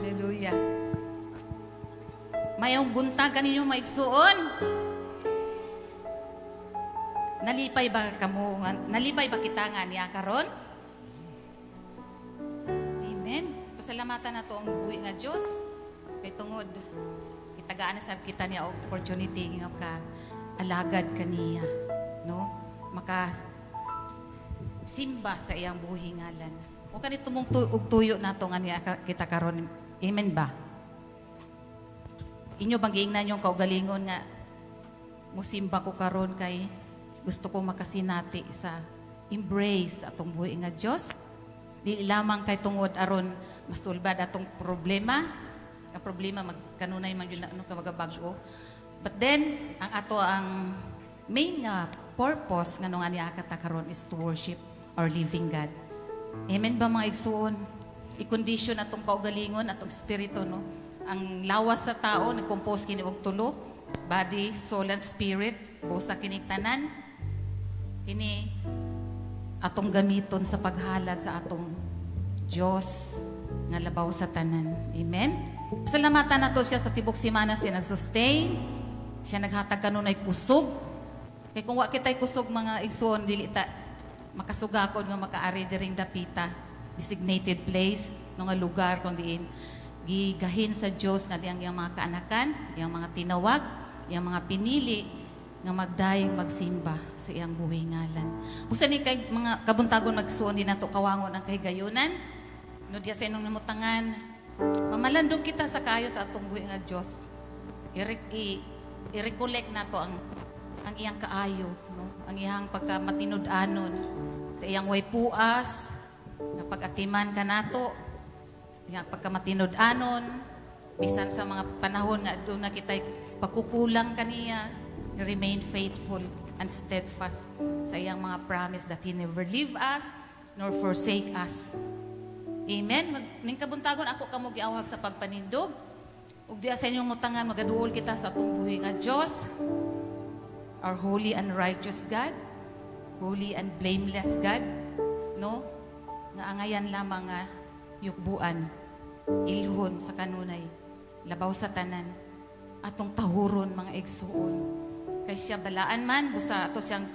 Hallelujah. Mayong buntag kaninyo maigsuon. Nalipay ba kamo? Nalipay ba kita nga niya karon? Amen. Pasalamatan na to ang buhi nga Diyos. Kay tungod itagaan na sab kita niya opportunity nga ka alagad kaniya, no? Maka simba sa iyang buhi ngalan. O kanito mong tuyo nato nga niya kita karon. Amen ba? Inyo bang giingnan yung kaugalingon nga musimba ko karon kay gusto ko makasinati sa embrace atong buhi nga Dios. Dili lamang kay tungod aron masulbad atong problema. Ang problema magkanunay man yun ano ka magabago. But then ang ato ang main nga purpose nga nung aniya kata karon is to worship our living God. Amen ba mga igsuon? I-condition atong kaugalingon atong espiritu, no? Ang lawas sa tao nag-compose kini og tulo, body, soul and spirit, busa kini tanan. Kini atong gamiton sa paghalad sa atong Dios nga labaw sa tanan. Amen. Pasalamatan nato siya sa tibok semana siya nag-sustain, siya naghatag kanunay kusog. Kay kung wa kitay kusog mga igsoon dili ta makasugakon nga makaari diring dapita, designated place no nga lugar kung diin gigahin sa Diyos nga diyang mga kaanakan, yung mga tinawag, yung mga pinili nga magdayeng magsimba sa iyang buhay ngalan. Busa ni kay mga kabuntagon magsuon din nato kawangon ang kahigayunan. No diya sa inong namutangan, mamalandong kita sa kayo sa atong buhay nga Diyos. I-recollect nato ang iyang kaayo, no? Ang iyang pagkamatinud-anon sa iyang way puas, nga pag-atiman ka nato, nga pagkamatinud-anon, bisan sa mga panahon nga doon na kita'y pagkukulang kaniya, remain faithful and steadfast sa iyang mga promise that He never leave us nor forsake us. Amen. Ning kabuntagon ako kamo giawhag sa pagpanindog. Ug diya sa inyong mutangan magaduol kita sa atong buhi nga Dios, our holy and righteous God, holy and blameless God, no? Nga angayan lamang nga yukbuan, ilhon sa kanunay, labaw sa tanan, atong tahuron mga igsuon. Kay siya balaan man, busa ato siyang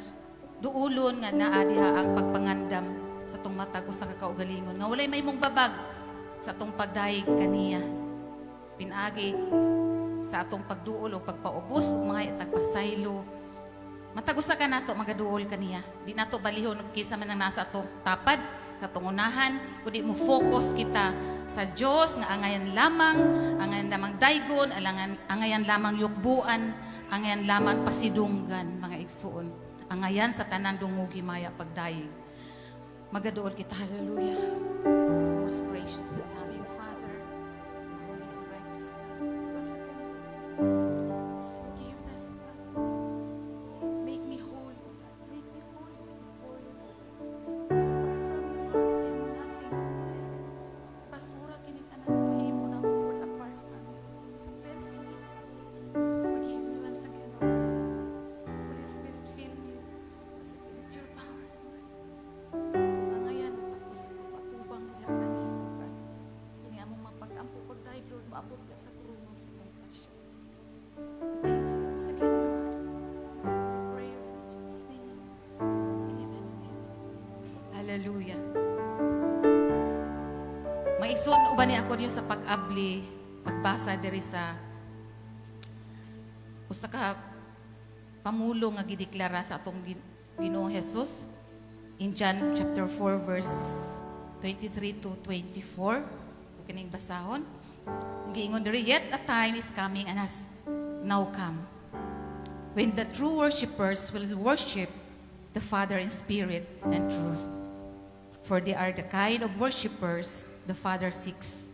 duulon nga naadiha ang pagpangandam sa atong matag sa kakaugalingon. Nga walay may mong babag sa atong pagdayeg kaniya. Pinagi sa atong pagduol o pagpaubos, mga itagpasaylo. Matagusa ka nato, magaduol kaniya. Di nato balihon kisa man ang nasa atong tapad, sa tungunahan, kundi mo focus kita sa Diyos nga angayan lamang daygon, angayan lamang yukbuan, angayan lamang pasidunggan, mga igsuon. Angayan sa tanan dungugi maya pagdayeg. Magaduol kita, hallelujah. Most gracious and loving Father, holy and righteous God, once again, please forgive us, God. Make me whole, God. Make me whole before you. Hallelujah. Maison uban ni ako niyo sa pag-abli, pagbasa diri sa usa ka pamulo nga gideklara sa atong Ginoong Hesus in John chapter 4 verse 23 to 24. Kining basahon. Giingon diri, yet a time is coming and has now come when the true worshipers will worship the Father in spirit and truth. For they are the kind of worshipers the Father seeks.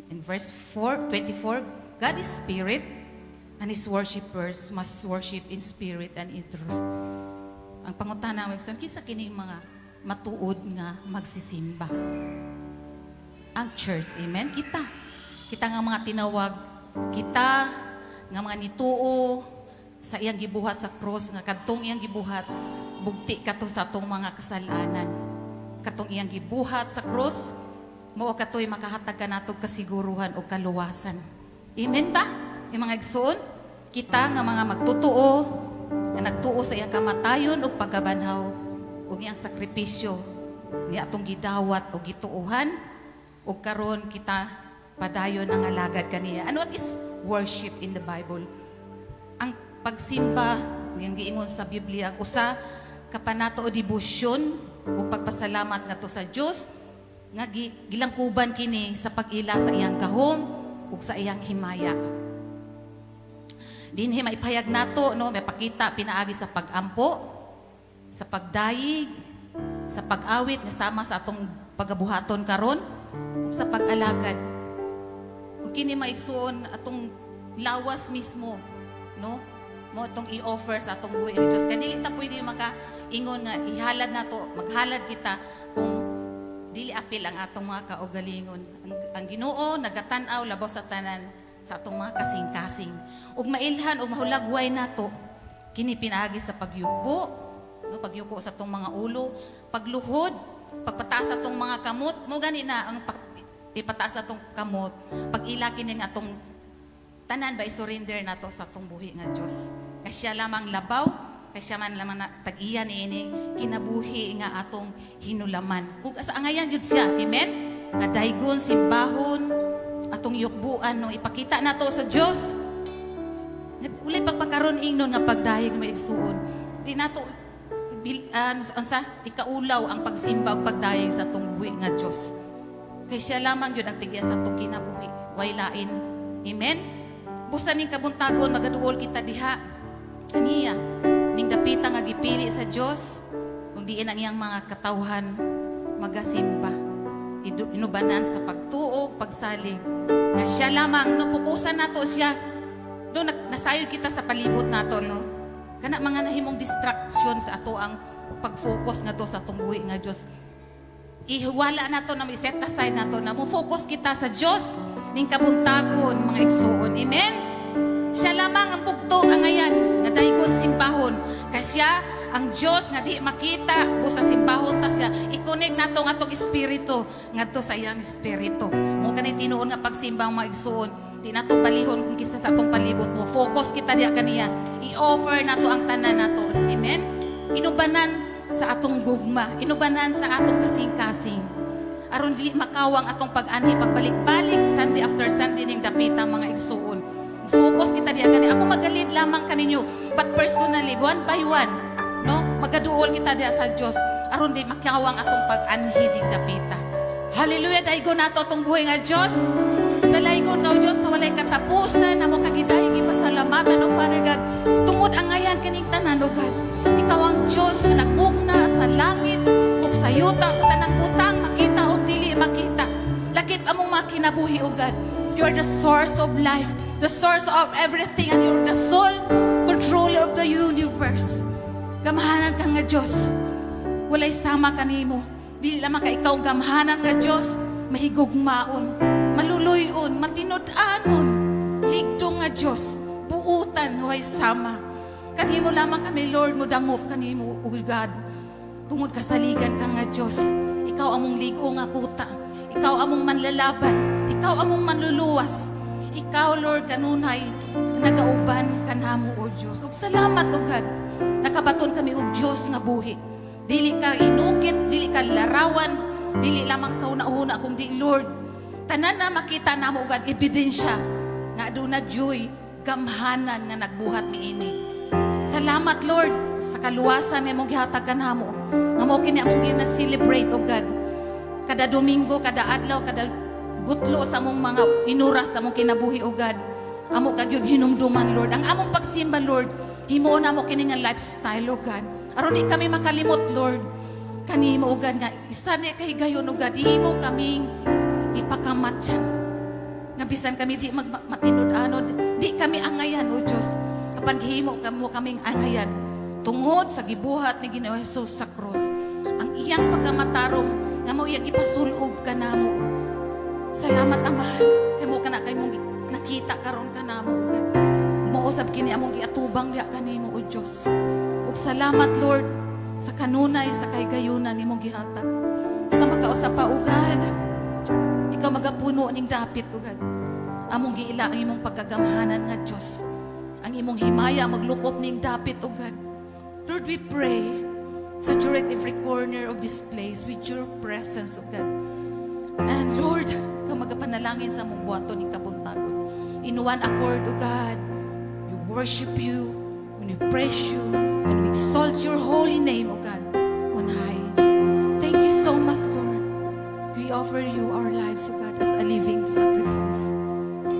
In verse 24, God is spirit, and His worshipers must worship in spirit and in truth. Ang pangutana mo, kisa kining mga matuod nga magsisimba. Ang church, amen? Kita nga mga tinawag, kita nga mga nituo sa iyang gibuhat sa cross, nga kadtong iyang gibuhat, bugti kato sa atong mga kasalanan. Katong iyang gibuhat sa cross, Mao katoy makahatag ka natog kasiguruhan o kaluwasan. Amen ba? Yung mga igsoon, kita nga mga magtutuo, nga nagtuo sa iyang kamatayon o pagkabanhaw, o iyang sakripisyo, niya atong gidawat o gituuhan, o karon kita padayon ang alagad kaniya. And what is worship in the Bible? Ang pagsimba, yung giingon sa Biblia, usa kapanato o debosyon o pagpasalamat nga to sa Dios nga gilangkuban kini sa pag-ila sa iyang gahom ug sa iyang himaya. Dinhi maipahayag nato no, may pakita pinaagi sa pag-ampo, sa pagdayig, sa pag-awit nga sama sa atong pagabuhaton karon ug sa pag-alagad. Ug kini maigsuon atong lawas mismo, no? Mo itong i-offer sa atong buhay ng Diyos. Kaya dili ta pwede makaingon nga ihalad nato, maghalad kita kung dili apil ang atong mga kaugalingon. Ang Ginoo nagatanaw labaw sa tanan sa atong mga kasing-kasing. Ug mailhan o mahulagway nato kini pinaagi sa pagyuko, no, pagyuko sa atong mga ulo, pagluhod, pagpataas sa atong mga kamot, mo gani na ang ipataas sa atong kamot, pag-ila kini nga atong tanan ba i-surrender nato sa atong buhi nga Dios. Kay siya lamang labaw, kay siya man lamang na tag-iya niini kinabuhi nga atong hinulaman. Ug asa angayan jud siya. Amen. Nga daygon simbahon atong yukbuan no ipakita nato sa Dios. Ulay pagpakaron ingnon nga pagdayeg may igsuon. Di nato ansa ikaulaw ang pagsimba ug pagdayeg sa atong buhi nga Dios. Kay siya lamang jud ang tigya sa atong kinabuhi. Way lain. Amen. Busa ning kabuntagon magaduol kita diha. Aniya ning dapita nga gipili sa Dios ug diin ang iyang mga katawhan magasimba inubanan sa pagtuo pagsalig nga siya lamang no pukusan nato siya do nasayod kita sa palibot nato no kana mga nahimong distraction sa ato ang pag-focus nga to sa atong buhi nga Dios ihiwala nato na i-set aside nato na mo focus kita sa Dios ning kabuntagon mga igsuon. Amen. Siya lamang ang bugtong ang ngayan na daygon simbahon. Kasi siya ang Diyos nga di makita busa simbahon ta siya. I-connect nato nga atong espiritu ngadto sa iyang espiritu. Mo kanay tinuon nga pagsimba ang maigsuon. Di nato palihon kung kisa sa atong palibot mo. Focus kita diha kaniya. I-offer nato ang tanan nato. Amen. Inubanan sa atong gugma, inubanan sa atong kasing-kasing. Aron dili makawang atong pag-anhi pagbalik-balik Sunday after Sunday ning dapita mga igsuon. Focus kita diha kani ako magalid lamang kaninyo but personally one by one no magaduol kita diha sa Dios aron di makawang atong pag-anhi ning dapita. Hallelujah. Daygon nato atong buhay nga Dios. Dalaygon ka o Dios sa walay katapusan namo kagidayeg ipasalamatan o Father God. Tungod ang ngayan kaning tanan o God. Ikaw ang Dios nga nagmugna sa langit ug sa yuta sa tanang butang makita o dili makita. Lakip among makinabuhi o God. You are the source of life, the source of everything, and you're the sole controller of the universe. Gamahanan ka nga Diyos. Walay sama kanimo. Dili lamang ka ikaw gamahanan nga Diyos. Mahigugmaon, maluluyon, matinud-anon. Ligdong nga Diyos. Buutan, huway sama. Kanimo lamang kami, Lord, mo damop kanimo, O God. Tungod kasaligan ka nga Diyos. Ikaw among ligo nga kuta. Ikaw among manlalaban. Ikaw among manluluwas. Ikaw, Lord, kanunay, nagauban kanamo, O Diyos. Ug salamat, O God. Nakabaton kami, O Diyos, nga buhi. Dili ka inukit, dili ka larawan, dili lamang sa una-una, kung di, Lord, tanan na makita namo, O God, ebidensya, nga doon na joy, gamhanan nga nagbuhat ni ini. Salamat, Lord, sa kaluwasan nga mong gihatag kanamo. Nga mo kini among gina-celebrate, O God. Kada Domingo, kada adlaw, kada gutlo sa among mga inuras sa among kinabuhi, O God. Amo kagyud hinumduman, Lord. Ang among pagsimba, Lord, himuon namo kini nga lifestyle, O God. Aron di kami makalimot, Lord. Kanimo, O God, nga isa di kahigayon, O God. Himo kaming ipakamatyan. Nga bisan kami di matinud-anod. Di kami angayan, O Diyos. Apan gihimo kamo kaming angayan. Tungod sa gibuhat ni Ginoong Hesus sa krus. Ang iyang pagkamatarong nga mo iyang ipasulob ka namo. Salamat, Ama. Kay mo kana kay mong nakita karon ka namo, O God. Mousab kini among giatubang diha kanimo, O Dios. Ug salamat, Lord, sa kanunay sa kahigayonan nimong gihatag. Sa makausap pa, O God. Ikaw magapuno ning dapit, O God. Among giila ang imong pagkagamhanan nga Diyos. Ang imong himaya maglukop ning dapit, O God. Lord, we pray, saturate every corner of this place with your presence, O God. And Lord, ikaw magapanalangin sa mong buhaton ni kabuntagon. In one accord, O God, we worship you, when we praise you, and we exalt your holy name, O God, on high. Thank you so much, Lord. We offer you our lives, O God, as a living sacrifice,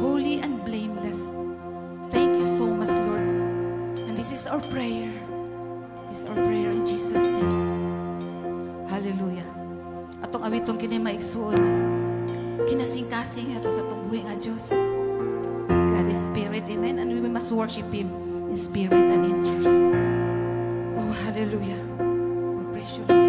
holy and blameless. Thank you so much, Lord. And this is our prayer. This is our prayer in Jesus' name. Hallelujah. Atong awitong kini maigsuon. Kinasing-kasing ito sa itong buhay nga Diyos. God is Spirit, amen. And we must worship Him in spirit and in truth. Oh, hallelujah. We praise you, Lord.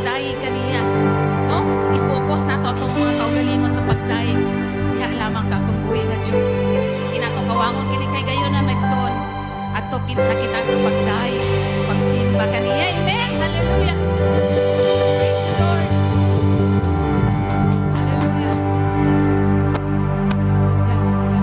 pagdaig kaniya. No? I-focus na to itong mga kaugalingon sa pagdaig. Diha lamang sa atong buhay nga Diyos. Kinato kawangon kini kay gayon na magsuon. At to nakita sa pagdaig, pagsimba kaniya. Amen. Hallelujah. Praise the Lord. Hallelujah. Yes. Sa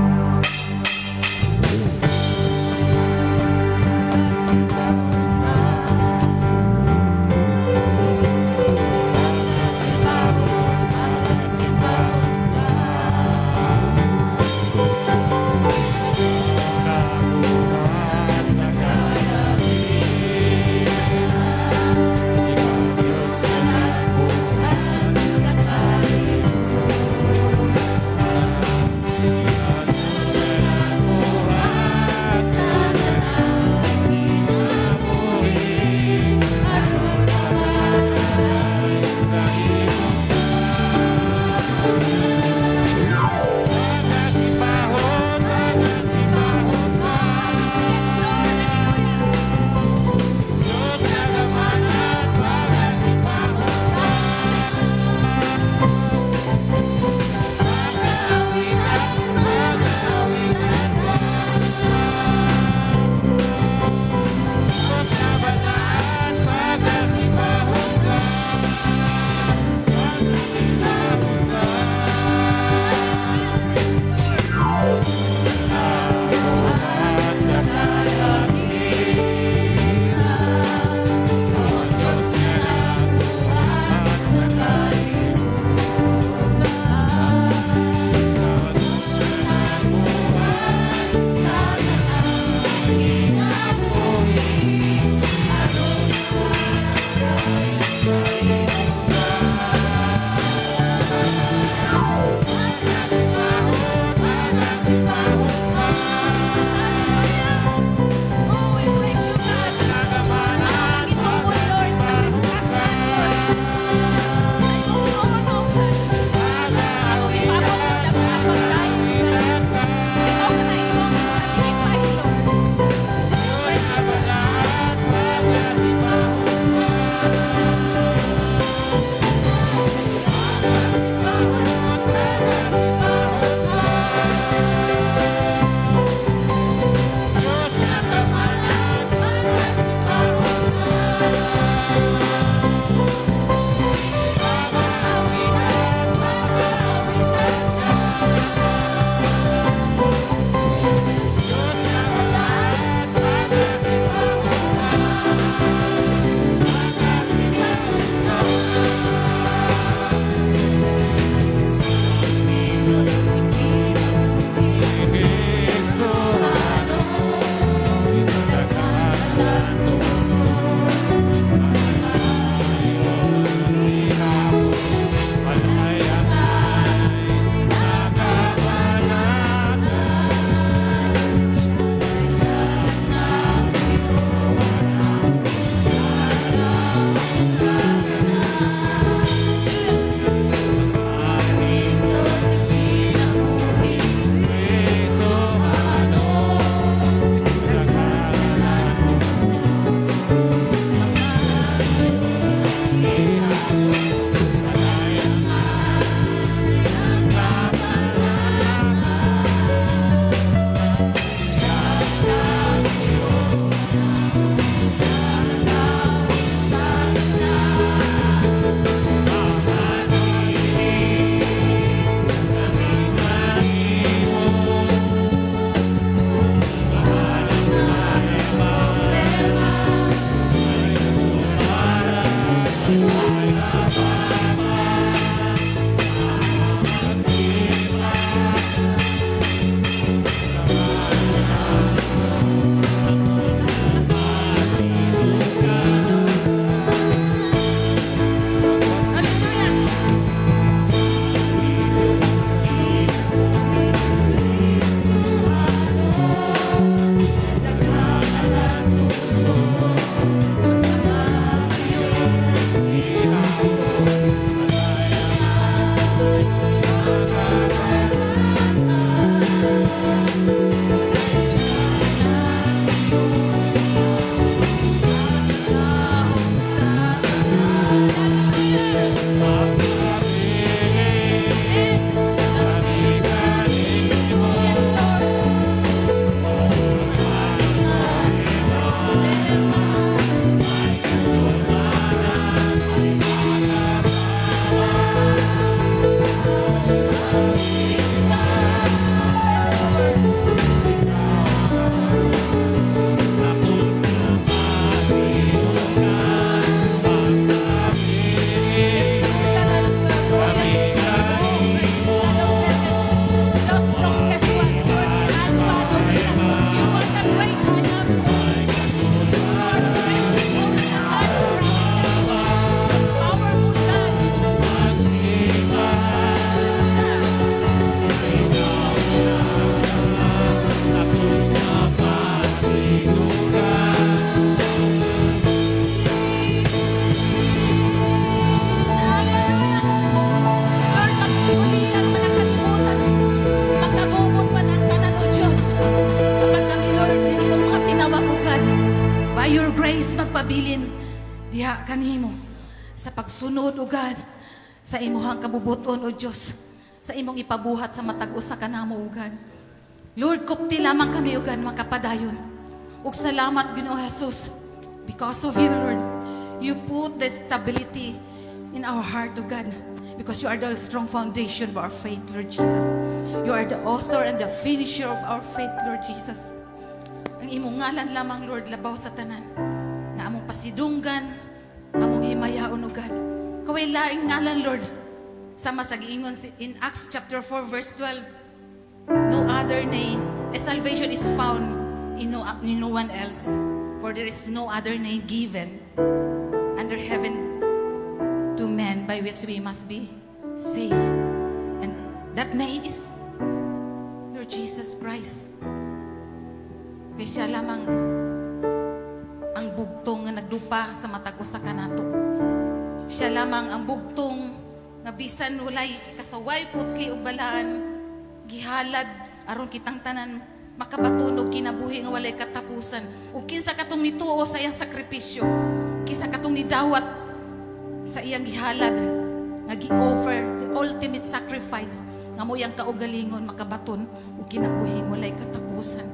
kanimo sa pagsunod o God sa imuhang kabubuton o Diyos, sa imong ipabuhat sa matag usa ka namo o God. Lord, kupti lamang kami o God makapadayon. Ug salamat Ginoo Jesus, because of you Lord, you put the stability in our heart o God, because you are the strong foundation of our faith, Lord Jesus. You are the author and the finisher of our faith, Lord Jesus. Ang imong ngalan lamang Lord labaw sa tanan, nga among pasidunggan, among himayaon o God. Kaway laing ngalan Lord, sama sa giingon in Acts chapter 4 verse 12, no other name, salvation is found in no one else, for there is no other name given under heaven to men by which we must be saved. And that name is Lord Jesus Christ. Kaya siya lamang ang bugtong nga nagdupa sa matag usa ka nato. Siya lamang ang bugtong nga bisan walay kasaway putli ug balaan, gihalad aron kitang tanan makabatunog kinabuhi nga walay katapusan. Ug kinsa katong mituo sa iyang sakripisyo, kinsa katong nidawat sa iyang gihalad nga gi-offer the ultimate sacrifice nga mo iyang kaugalingon makabaton ug kinabuhi nga walay katapusan.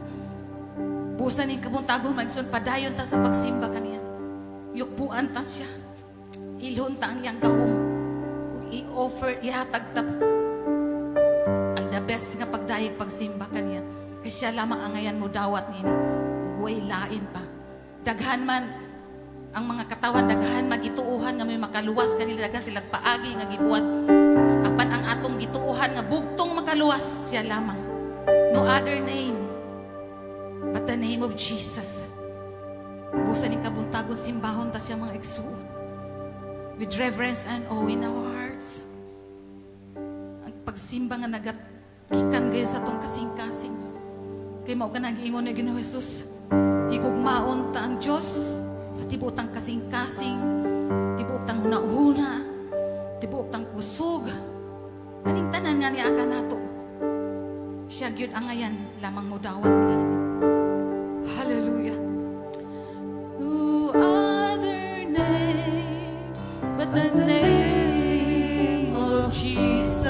Busan ning kabuntagon magsun padayon ta sa pagsimba kaniya. Yukpuan ta siya. Ilhon ta ang iyang gahom. Ug i-offer ihatag ta ang the best nga pagdayeg pagsimba kaniya. Kay siya lamang ang ngayan mo dawat nini. Ug way lain pa. Daghan man ang mga katawan, daghan magituuhan nga may makaluwas kanila, daghan silang paagi nga gibuhat. Apan ang atong gituuhan nga bugtong makaluwas, siya lamang. No other name but the name of Jesus. Busan ning kabuntagon simbahon ta siya mga igsuon. With reverence and awe in our hearts. Ang pagsimba nga nagagikan gayon sa tong kasing-kasing. Kay mao ka nag-ingon ni Ginoo Jesus, higugmaon ta ang Dios sa tibuok tang kasing-kasing, tibuok tang hunahuna, tibuok tang kusog. Kaning tanan nga niya ka nato. Siya gyud ang ngayan lamang mo dawat niini. Hallelujah. No other name but the name of Jesus.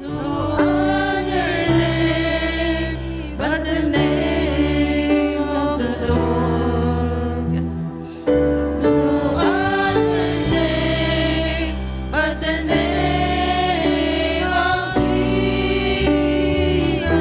No other name but the name of the Lord. Yes. No other name but the name of Jesus.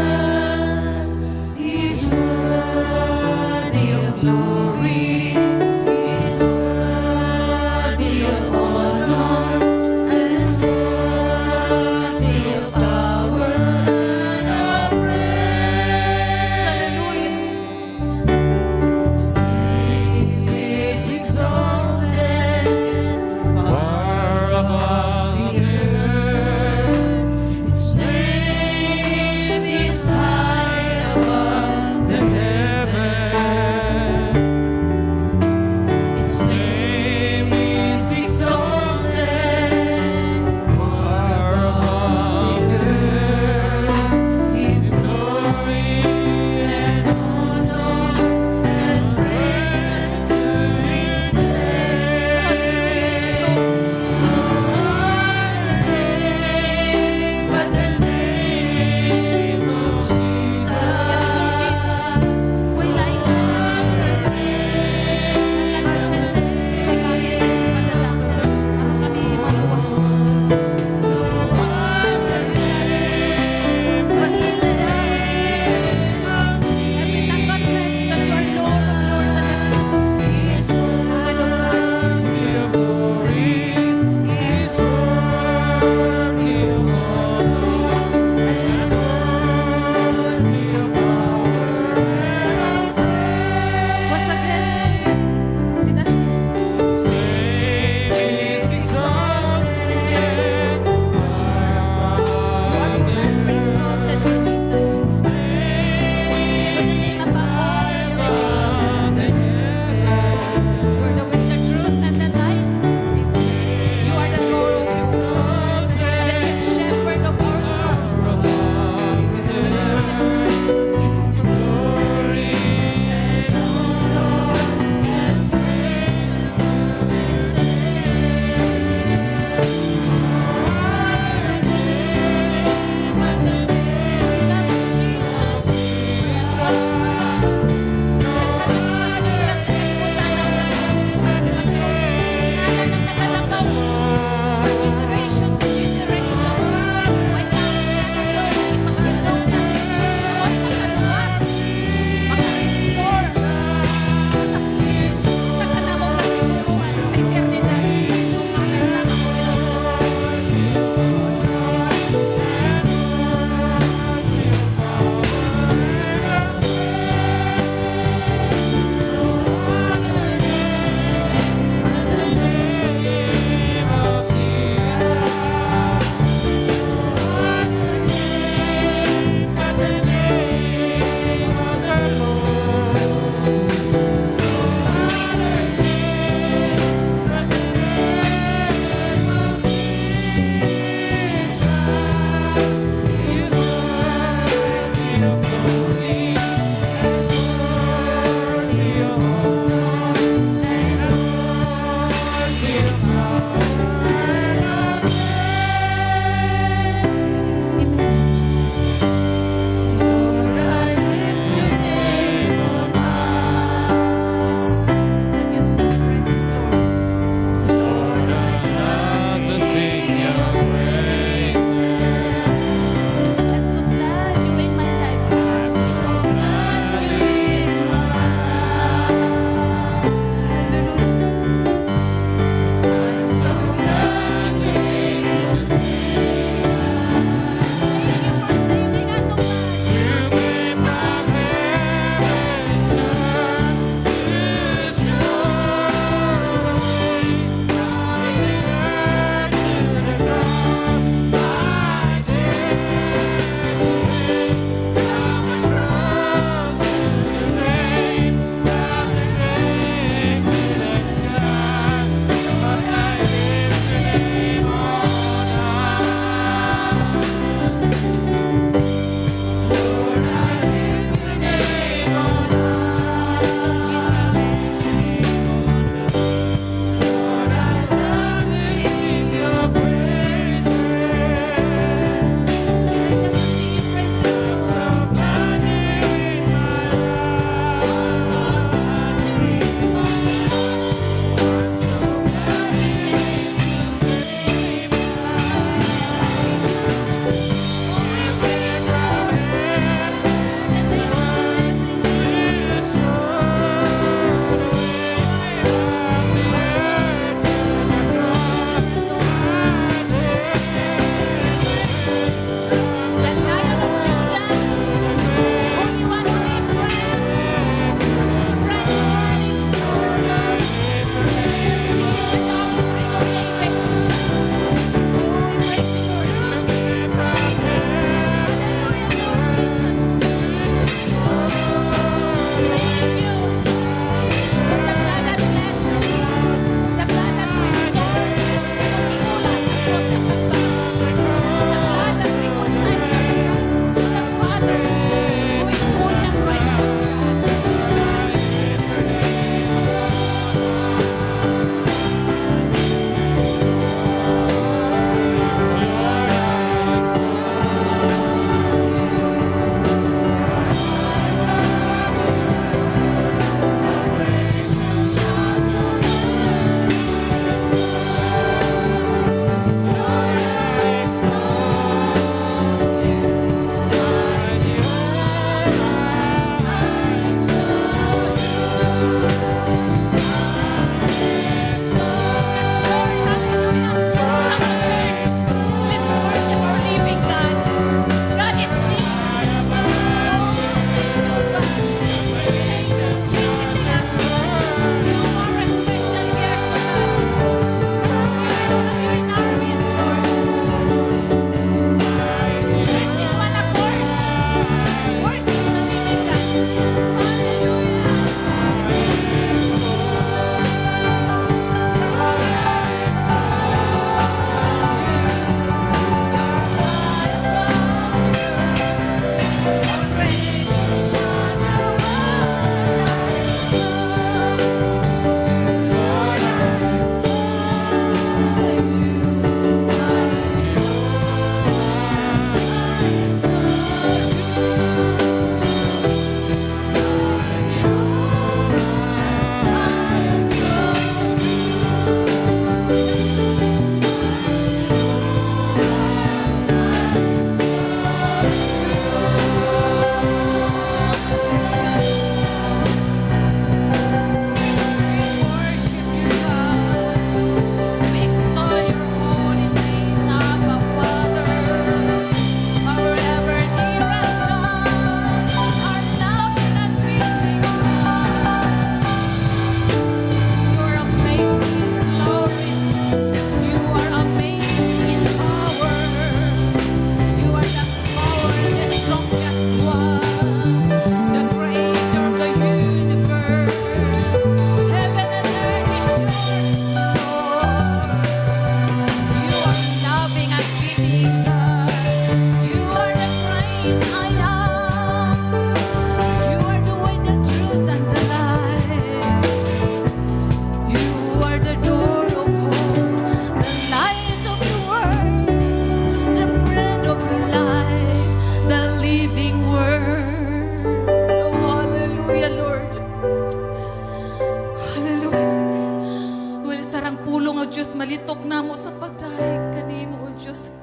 namo sa pagdahig kanimo, O Diyos.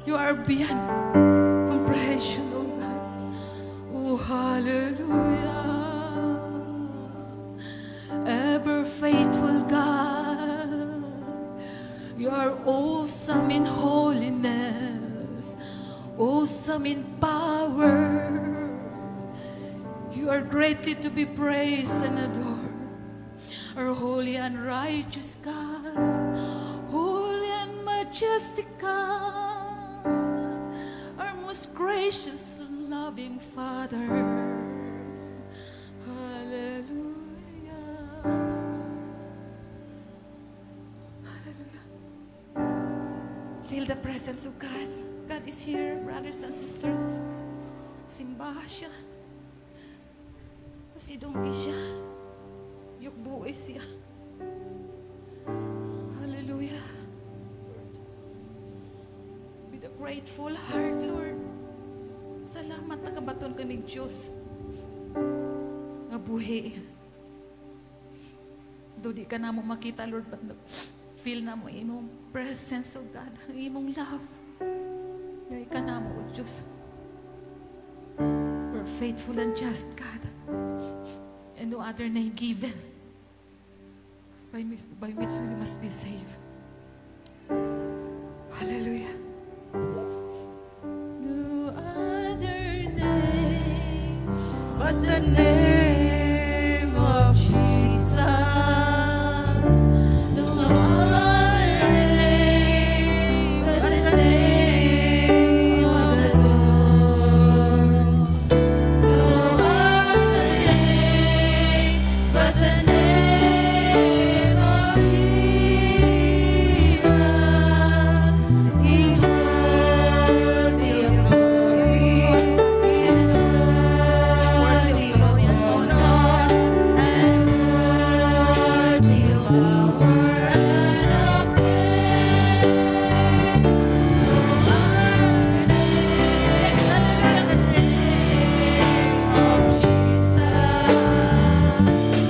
You are beyond comprehension, O God. Oh, hallelujah. Ever faithful God, you are awesome in holiness, awesome in power. You are greatly to be praised and adored. Our holy and righteous God, holy and majestic God, our most gracious and loving Father. Hallelujah. Hallelujah. Feel the presence of God. God is here, brothers and sisters. Simbahan siya. Pasidonggi siya. Yukbuhi siya. Hallelujah. With a grateful heart, Lord. Salamat na kabaton kaming Diyos. Nga buhi. Though di ka na mo makita, Lord, but feel na mo imong presence, O God, ang imong love. Dari ka na mo, O Diyos. We're faithful and just, God. And no other name given by which we must be saved. Hallelujah. No other name but the name of Jesus. No other name but the name of the Lord. No other name but the name of Jesus. He's worthy of glory. He's worthy of honor and worthy of power and of praise. No other name but the name of Jesus.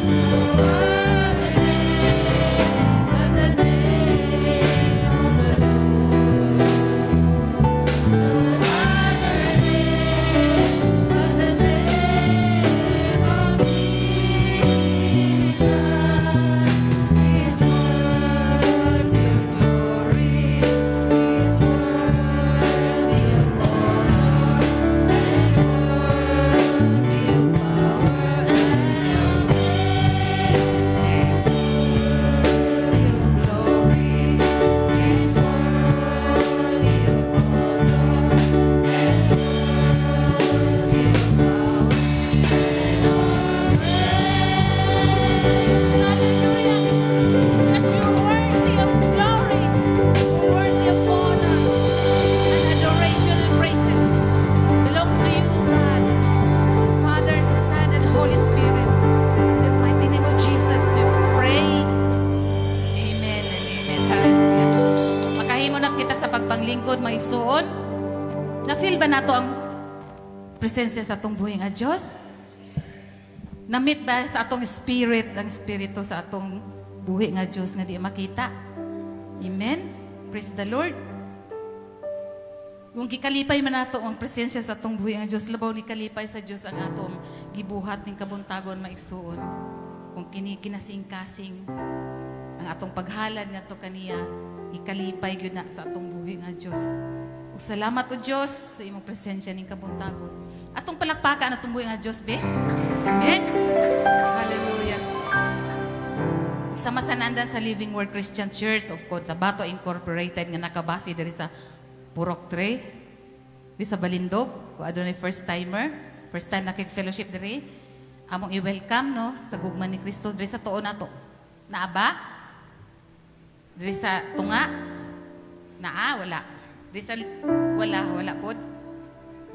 No other name but the name of the Lord. No other name but the name of Jesus. He's worthy of glory. He's worthy of honor and worthy of power and of praise. He's worthy of glory. He's worthy of honor and worthy of power and of praise. Hallelujah. Yes, you're worthy of glory, worthy of honor, and adoration and praises belongs to you, God, Father, the Son, and Holy Spirit. In the mighty name of Jesus, we pray. Amen and amen. Hallelujah. Makahimo na kita sa pagpanglingkod, mga igsuon. Na-feel ba nato ang presensya sa atong buhay nga Diyos? Na-meet ba sa atong spirit, ang spirito sa atong buhay nga Diyos nga di makita? Amen? Praise the Lord. Kung gikalipay man nato ang presensya sa atong buhay nga Diyos, labaw ni kalipay sa Diyos ang atong gibuhat ning kabuntagon maigsuon. Kung kinasing-kasing ang atong paghalad nga to kaniya, ikalipay gyud na sa atong buhay nga Diyos. Ug salamat o Diyos sa imong presensya ning kabuntagon. Atong palakpakan atong buhay nga Diyos, be. Amen. Hallelujah. Ug sa masanandan sa Living Word Christian Church of Cotabato Incorporated nga nakabase diri sa Purok 3, di sa Balindog, kung adunay first time nakig-fellowship diri, among i-welcome no sa gugma ni Kristo diri sa tuon nato. Naa ba? Diri sa tunga? Naa, wala. Diri sa wala pod.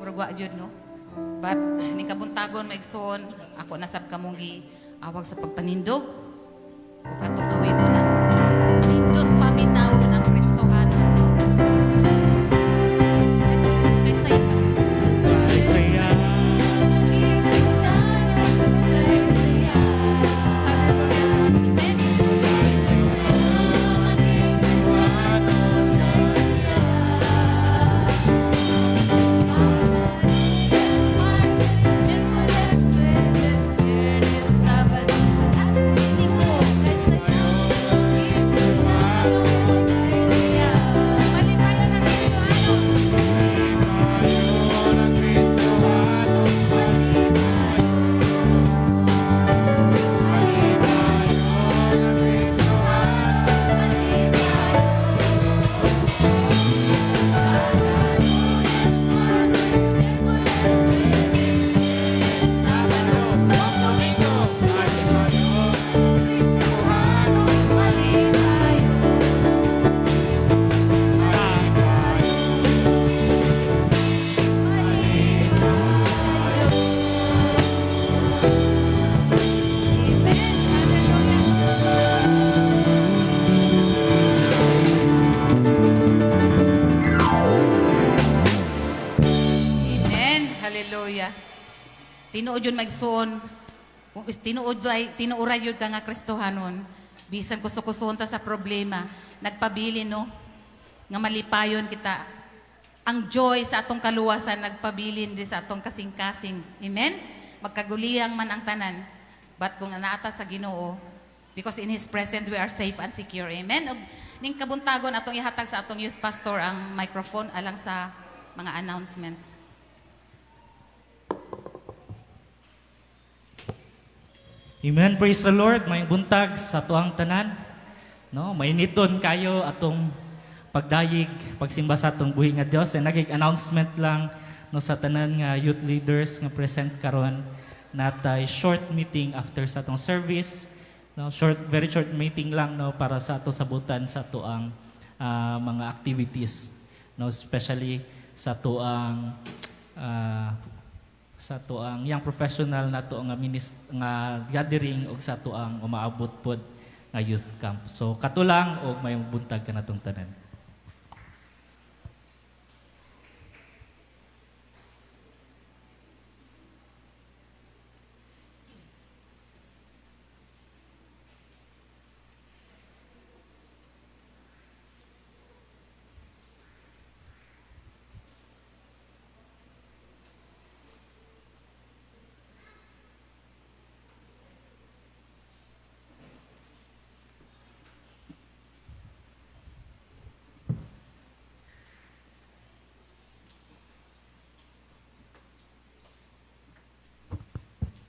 Murag wa jud no. But ni kabuntagon maigsoon, ako nasab kamong awag sa pagpanindog. Ug atong awito lang. Nindot paminaw ng Kristohan. Hallelujah. Amen. Hallelujah. Tinuod yun magsuon. Kung tinuuray yun ka nga Kristohanon. Bisan kusukusuon ta sa problema. Nagpabili, no? Nga malipayon kita. Ang joy sa atong kaluwasan, nagpabilin din sa atong kasing-kasing. Amen? Magkaguliyang man ang tanan. But kung naata sa Ginoo, because in His presence we are safe and secure. Amen? Ning kabuntagon atong ihatag sa atong youth pastor ang microphone alang sa mga announcements. Amen. Praise the Lord. May buntag sa tuang tanan. No, mainiton kayo atong pagdayig, pagsimba sa atong buhi nga Dios. And nagig announcement lang no sa tanan nga youth leaders nga present karon natay short meeting after sa atong service. No, very short meeting lang no para sa ato sabutan sa tuang mga activities. No, especially sa tuang young professional na to nga gathering og sa to ang umaabot pod nga youth camp. So katulang og mayong buntag kanatong tanan.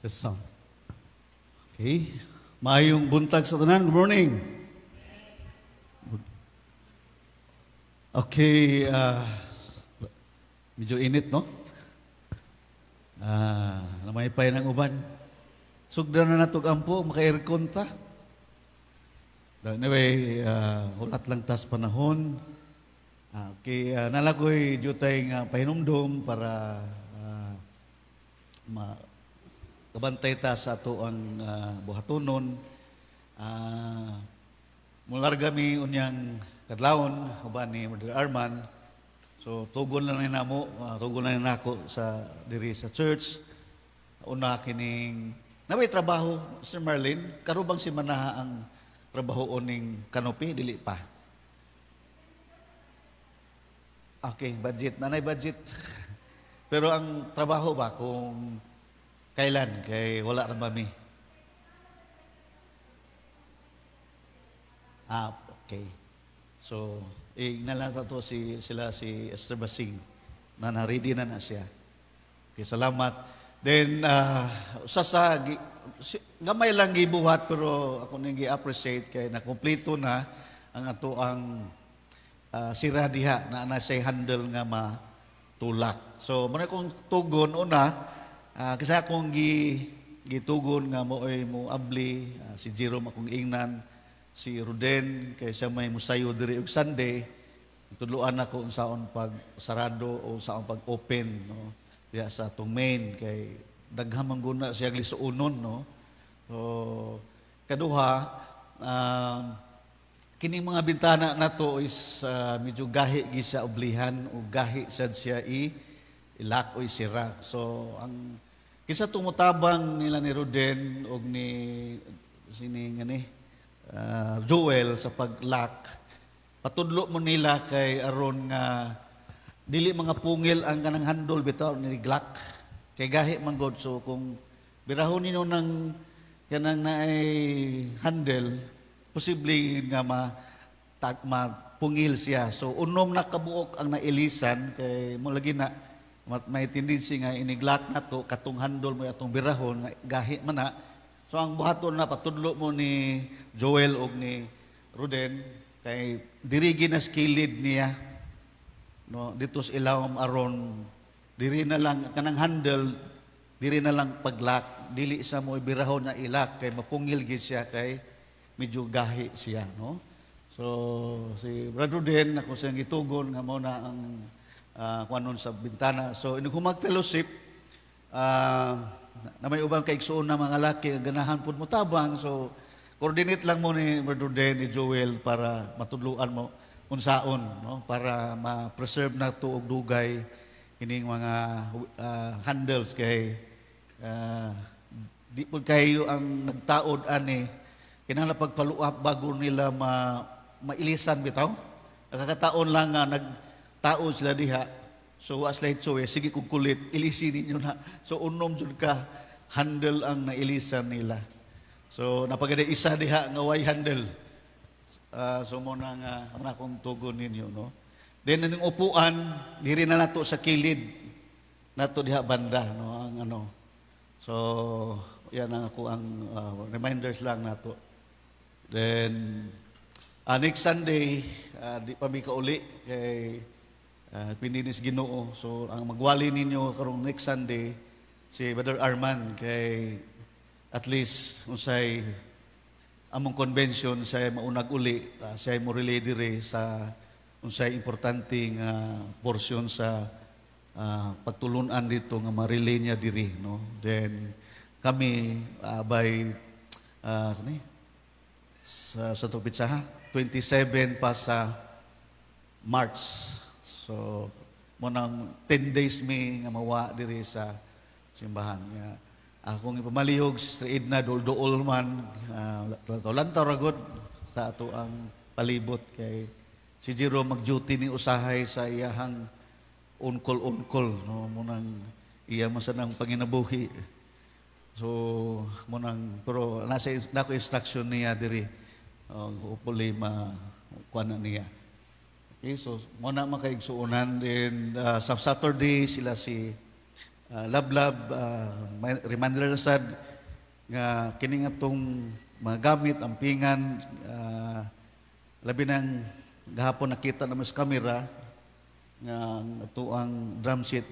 The song. Okay. Maayong buntag sa tanan. Good morning. Okay. Medyo init, no? Namaypay ng uban. Sugdan na natog ampo, maka-aircon ta. Anyway, hulat lang tas panahon. Okay, nalakoy jutay nga pahinumdum para kabantay ta sa ato ang buhatonon. Mularga mi unyang kadlawon, uban ni Mother Arman. So, tugon lang na namo, tugon lang na ako sa diri sa church. Una kining, naway trabaho, Sir Marlene, karubang si manaha ang trabaho oning kanopi, dili pa. Okay, budget, nanay budget. Pero ang trabaho ba kung kailan? Kay wala rin ba mi? Okay. So, nalata to si Esther Basing na na-ready na siya. Okay, salamat. Then, gamay lang gibuhat pero ako nang gi-appreciate kay nakumpleto na ang ato ang sira diha na say handle nga matulak. So, muna kong tugon una, kasi akong gitugon nga mo abli, si Jerome akong ingnan, si Ruden, kay siya may musayo diri og Sunday, tudluan ako unsaon pag sarado o unsaon pag open, no? Diya sa atong main, kay daghang mangguna siya lisuunon, no? So, kaduha, kining mga bintana nato is medyo gahi gi siya oblihan o gahi sad siya ilak o isira. So, ang kisa tumutabang nila ni Ruden o ni Joel sa paglak, patudlo mo nila kay aron nga dili mga pungil ang kanang handle bitaw ni glak kay gahi man god. So kung birahon ninyo ng kanang naay handle, posible nga mapungil siya. So unom na kabuok ang nailisan kay mo lagi na may tendency nga iniglak na to katong handol mo atong birahon nga gahi man na. So ang buhaton na patudlo mo ni Joel o ni Ruden kay diri na skilled niya, no, dito sa ilawom aron diri na lang kanang handle, diri na lang paglak, dili sa mo birahon na ilak kay mapungil gid siya kay medyo gahi siya, no. So si Brother Ruden ako siyang gitugon nga mo na ang kuanon sa bintana. So inugumag fellowship, na may ubang kaigsuon na mga laki ang ganahan pud mo tabang. So coordinate lang mo ni Brother Den, ni Joel para matudluan mo unsaon, no, para ma-preserve na to og dugay ining mga handles kay di po kayo ang nagtaod ani kinahanglan pagpaluap bago nila mailisan bitaw. Nakakataon lang nga nagtaod sila diha. So was like so sige kung kulit ilisi ninyo na. So unom jud ka handle ang nailisan nila. So napagada isa diha nga way handle. So mo na nga akong tugon ninyo no. Then ning upuan diri na nato sa kilid nato diha banda no ang ano. So yan ang ako ang reminders lang nato. Then next Sunday di pa mi kauli kay pininis Ginoo. So ang magwali ninyo karong next Sunday si Brother Arman kay at least unsay among convention siya maunag uli siya mo relay dire sa unsay importanteng portion sa pagtulunan dito nga ma-relay niya diri no. Then kami by sa tupitsa 27 pa sa March. So mo nang 10 days mi nga mawa diri sa simbahan nga akong ipamalihog si Sister Edna dool man lantaw ragod sa ato ang palibot kay si Jiro mag-duty ni usahay sa iyahang on-call no munang iya man sa nang panginabuhi. So munang pero nasa nako instruction niya diri hopefully kuan niya. Okay, so muna makaigsuunan din sa Saturday sila si Lablab reminder na sad nga kini atong mga gamit ampingan labi nang gahapon nakita naman sa kamera nga ato ang drum set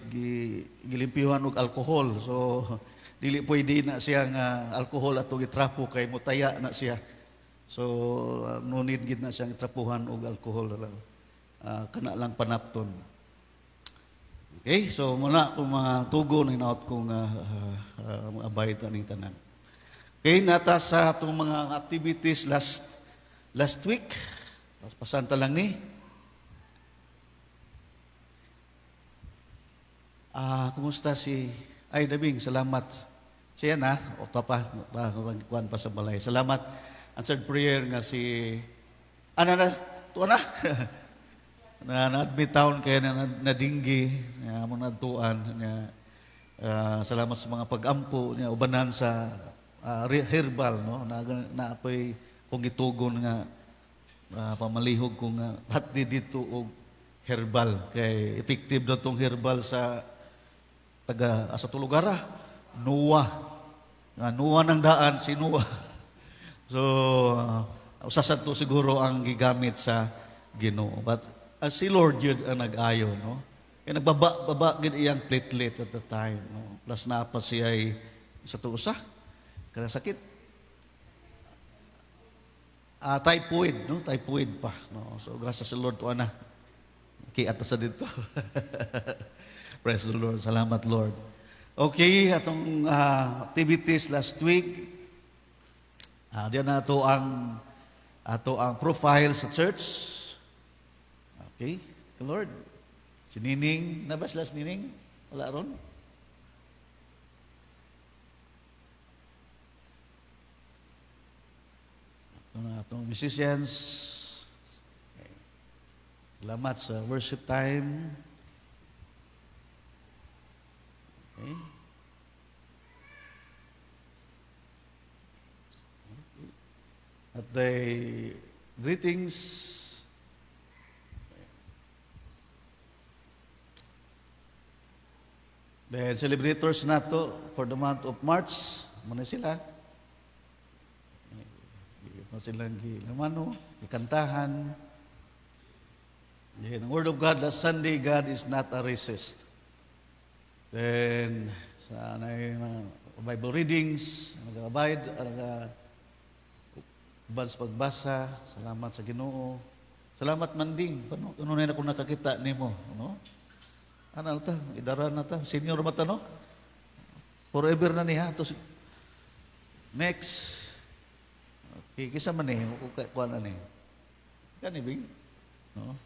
gilimpyuhan og alcohol. So dili pwede na siya nga alcohol ato gitrapo kay mutaya na siya. So no need gid na siyang trapuhan og alcohol lang. Kana lang panapton. Okay, so muna kung mga tugon na inaot kong abay taning tanan. Okay, nata sa atong mga activities last week. Pasanta lang ni. Kumusta si Ay Dabing? Salamat. Siya na, o pa, kuan pa sa balay. Salamat. Answered prayer nga si tuwa na. Na-admit town kaya nadinggi mo natuan niya. Salamat sa mga pag-ampo niya ubanan sa herbal no na apoy kung gitugon nga pamalihog kung hati dito og herbal kay effective daw tong herbal sa sa tulugara Noah ng daan si Noah. So usasad to siguro ang gigamit sa Ginoo but si Lord yun ang nag-ayo, no? Kaya nagbaba gid iyang platelet at the time, no? Plus na pa siya ay sa tuusa, kaya sakit. Typhoid, no? Typhoid pa, no? So, gracias sa Lord, tuwa na. Kiata sa dito. Praise the Lord. Salamat, Lord. Okay, atong activities last week. Diyan na ato ang profile sa church. Okay, Lord. Si Nining, nabasla si Nining? Wala ron? Itong musicians. Okay. Salamat sa worship time. Okay. At the greetings. The celebrators nato for the month of March, muna sila. Ito silang gilamano, ikantahan. Then, the Word of God, last Sunday, God is not a racist. Then, sa Bible readings, nag-abide, nag-abans pagbasa, salamat sa Ginoo. Salamat manding, ano na kung nakakita nimo, no? Ano ta? Idara na ta. Senior mata, no? Forever na niya. Next. Okay, kisa man eh. Kuha na eh. Kan ibig? No?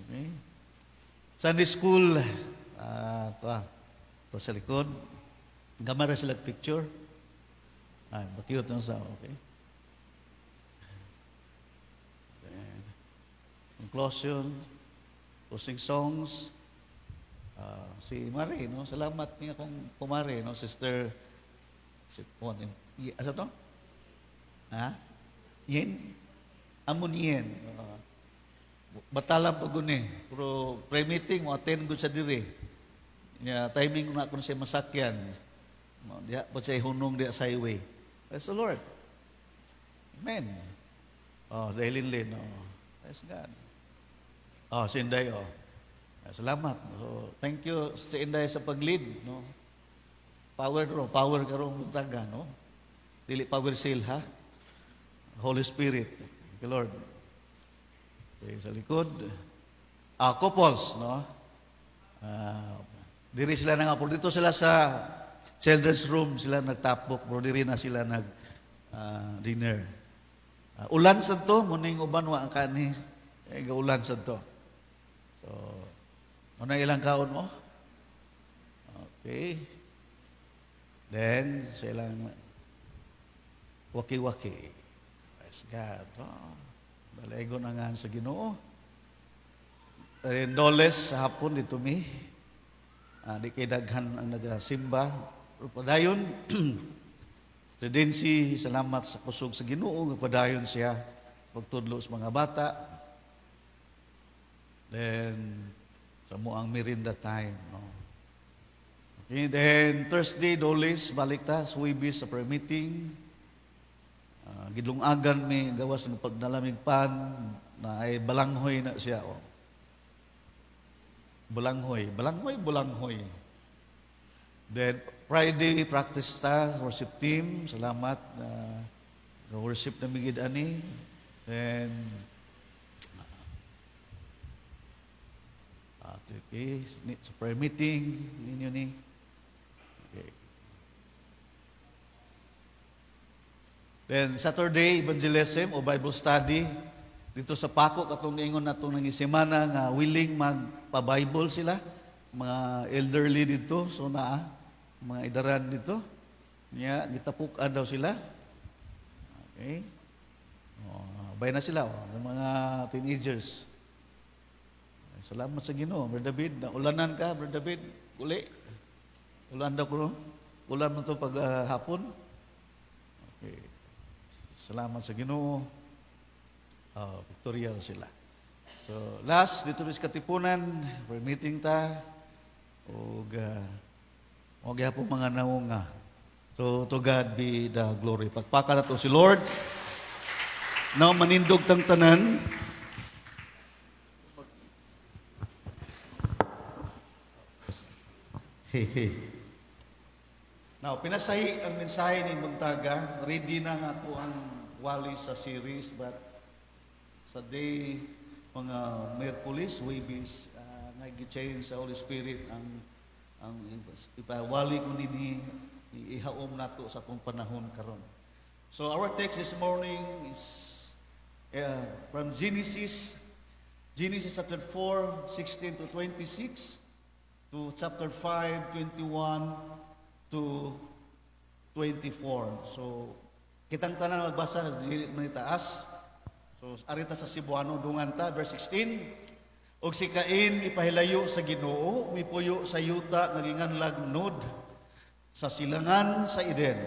Okay. Sunday school, ito sa likod. Gamara sila picture. Ay, bakiyot na sa, okay. Then, conclusion, closing songs. Si Mare, no? Salamat niya kung pumare, no? Sister, asa to? Ha? Yen? Amon yen. Batalang paguni. Pero pre-meeting, mo attend ko sa diri. Timing na ako siya masakyan. Diya, pa siya hunong diya sa highway. Praise the Lord. Amen. Sa Lin. Praise God. Si Inday, salamat. So, thank you sa Inday sa pag-lead, no? Power karong mutaga, no? Dili power sale, ha? Holy Spirit. Thank you, Lord. Okay, sa likod. Couples, no? Diri sila nga po. Dito sila sa children's room, sila nagtapok. Pero diri na sila nag-dinner. Ulan sa to, muning uban wa ang kani. Ulan sa to. So, ano ilang kaon mo? Okay. Then, silang waki-waki. Praise God. Dalago na nga sa Ginoo. Doles sa hapon dito mi. Di kay daghan ang nagasimba. Padayon, studency, salamat sa kusog sa Ginoo. Padayon siya pagtudlo sa mga bata. Then, sa muang merinda time. No? Okay, then Thursday, Doles, balik ta, Suibis sa prayer meeting. Gidlungagan mi gawas ng pagnalamig pan na ay balanghoy na siya. Balanghoy. Then Friday practice ta worship team. Salamat na worship na migid ani. Then okay, sa prayer meeting ninyo ni. Okay. Then Saturday, evangelism o Bible study. Dito sa Pako, katong ingon na itong nangisimana nga willing magpa-Bible sila. Mga elderly dito, so mga idaran dito. Niya, gitapukan daw sila. Okay. Bay na sila, mga teenagers. Salamat sa Ginoo, Brother David. Ulanan ka, Brother David. Uli. Ulan daw ko. Ulan mo ito pag hapon. Okay. Salamat sa Ginoo. Victorial sila. So, last, dito sa Katipunan, we're meeting ta. O hapon mga naunga. So, to God be the glory. Pagpaka na to si Lord. Now, manindog tang tanan. Now, pinasahi ang mensahe ni Muntaga. Ready na nga ako ang wali sa series, but sa day, mga Merkulis, Webis, nag-change sa Holy Spirit ang ipawali ko nini ihaom nato sa akong panahon karon. So our text this morning is from Genesis chapter 4, 16 to 26 to chapter 5, 21 to 24. So kitang tanan magbasa sa manitaas. So arita sa Cebuano dungan ta verse 16. Og si Cain ipahilayo sa Ginoo, mipuyo sa yuta naginganlag nod sa silangan sa Eden.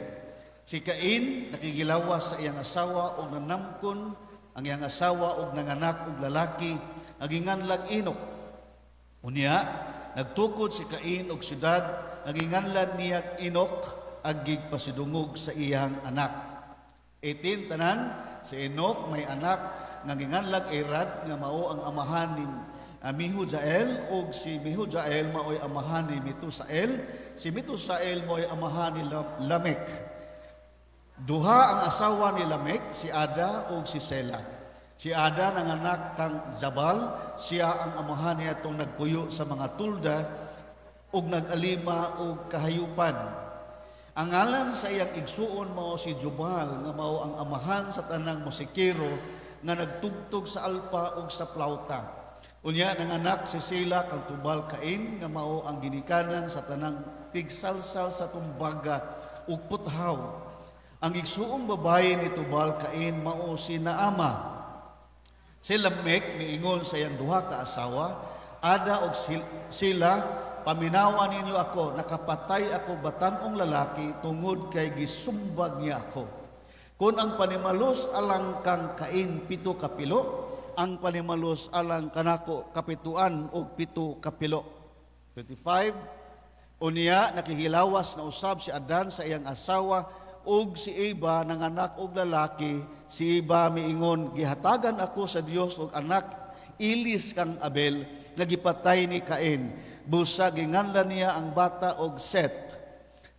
Si Cain nakigilawas sa iyang asawa og nanamkon ang iyang asawa og nanganak og lalaki naginganlag Enok. Unya nagtukod si Cain og syudad naginganlan niya Enok agig pasidungog sa iyang anak. 18 tanan si Enok may anak nga ginganlag Irad nga mao ang amahan ni Mehujael og si Mehujael mao'y amahan ni Metusael. Si Metusael mao'y amahan ni Lamek. Duha ang asawa ni Lamek, si Ada og si Sela. Si Ada nanganak kang Jabal, siya ang amahan niya itong nagpuyo sa mga tulda og nag-alima og kahayupan. Ang ngalan sa iyang igsuon mao si Jubal nga mao ang amahan sa tanang musikero nga nagtugtog sa alpa ug sa plauta. Unya nanganak si Sila kang Tubal Cain nga mao ang ginikanan sa tanang tigsalsal sa tumbaga ug puthaw. Ang igsuong babae ni Tubal Cain mao si Naama. Si Lamek miingon sa iyang duha ka asawa, Ada og sila, paminawan ninyo ako, nakapatay ako batanong lalaki tungod kay gisumbag niya ako. Kung ang panimalos alang kang Cain 7 kapilo, ang panimalos alang kanako kapituan og 7 kapilo. 25, unya nakihilawas na usab si Adan sa iyang asawa ug si Eva nanganak og lalaki. Si Eva miingon, gihatagan ako sa Dios og anak ilis kang Abel nga gipatay ni Cain. Busa ginganlan niya ang bata og Seth.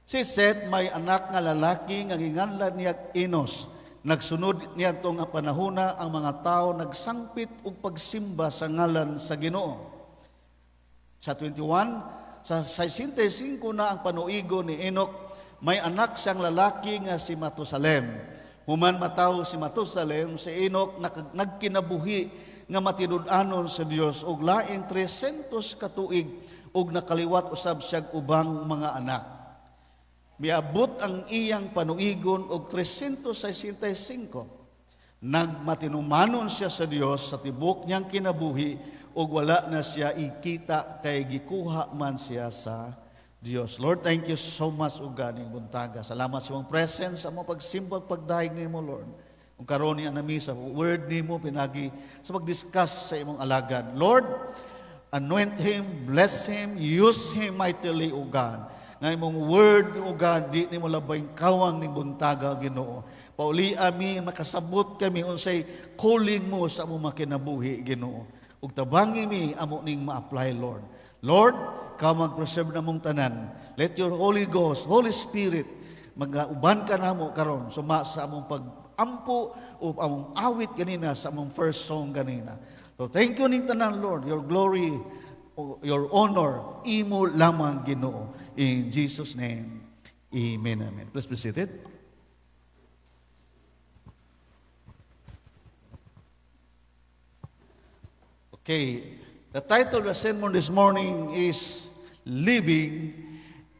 Si Seth may anak nga lalaki nga ginganlan niya Enos. Nagsunod niya tong panahona ang mga tao nagsangpit og pagsimba sa ngalan sa Ginoo. Sa 21, sa 65 na ang panuigo ni Enoch, may anak siyang lalaki nga si Matusalem. Human mataw si Matusalem, si Enoch nagkinabuhi nga matinud-anon sa Dios og laing 300 ka tuig ug nakaliwat usab siya ubang mga anak. Miabot ang iyang panuigon og 365. Nagmatinumanon siya sa Dios sa tibok niyang kinabuhi ug wala na siya ikita kay gikuha man siya sa Dios. Lord, thank you so much ug ganing buntaga. Salamat sa imong presence, sa imong pagsimbag pagdahig nimo, Lord. Kung karon niya nami sa word nimo pinagi sa pag-discuss sa imong alagad. Lord, anoint him, bless him, use him mightily, O God. Nga imong word, O God, di nimo labayng kawang ning buntaga, Ginoo. Pauli ami makasabot kami unsay calling mo sa among makinabuhi, Ginoo. Ug tabangi mi amo ning ma-apply, Lord. Lord, ikaw mag-preserve na mong tanan. Let your Holy Ghost, Holy Spirit, mag-uban ka namo karon suma sa among pag-ampo o among awit ganina sa among first song ganina. So thank you ning tanan, Lord. Your glory, your honor, imo lamang, Ginoo. In Jesus' name, amen, amen. Please be seated. Okay, the title of the sermon this morning is Living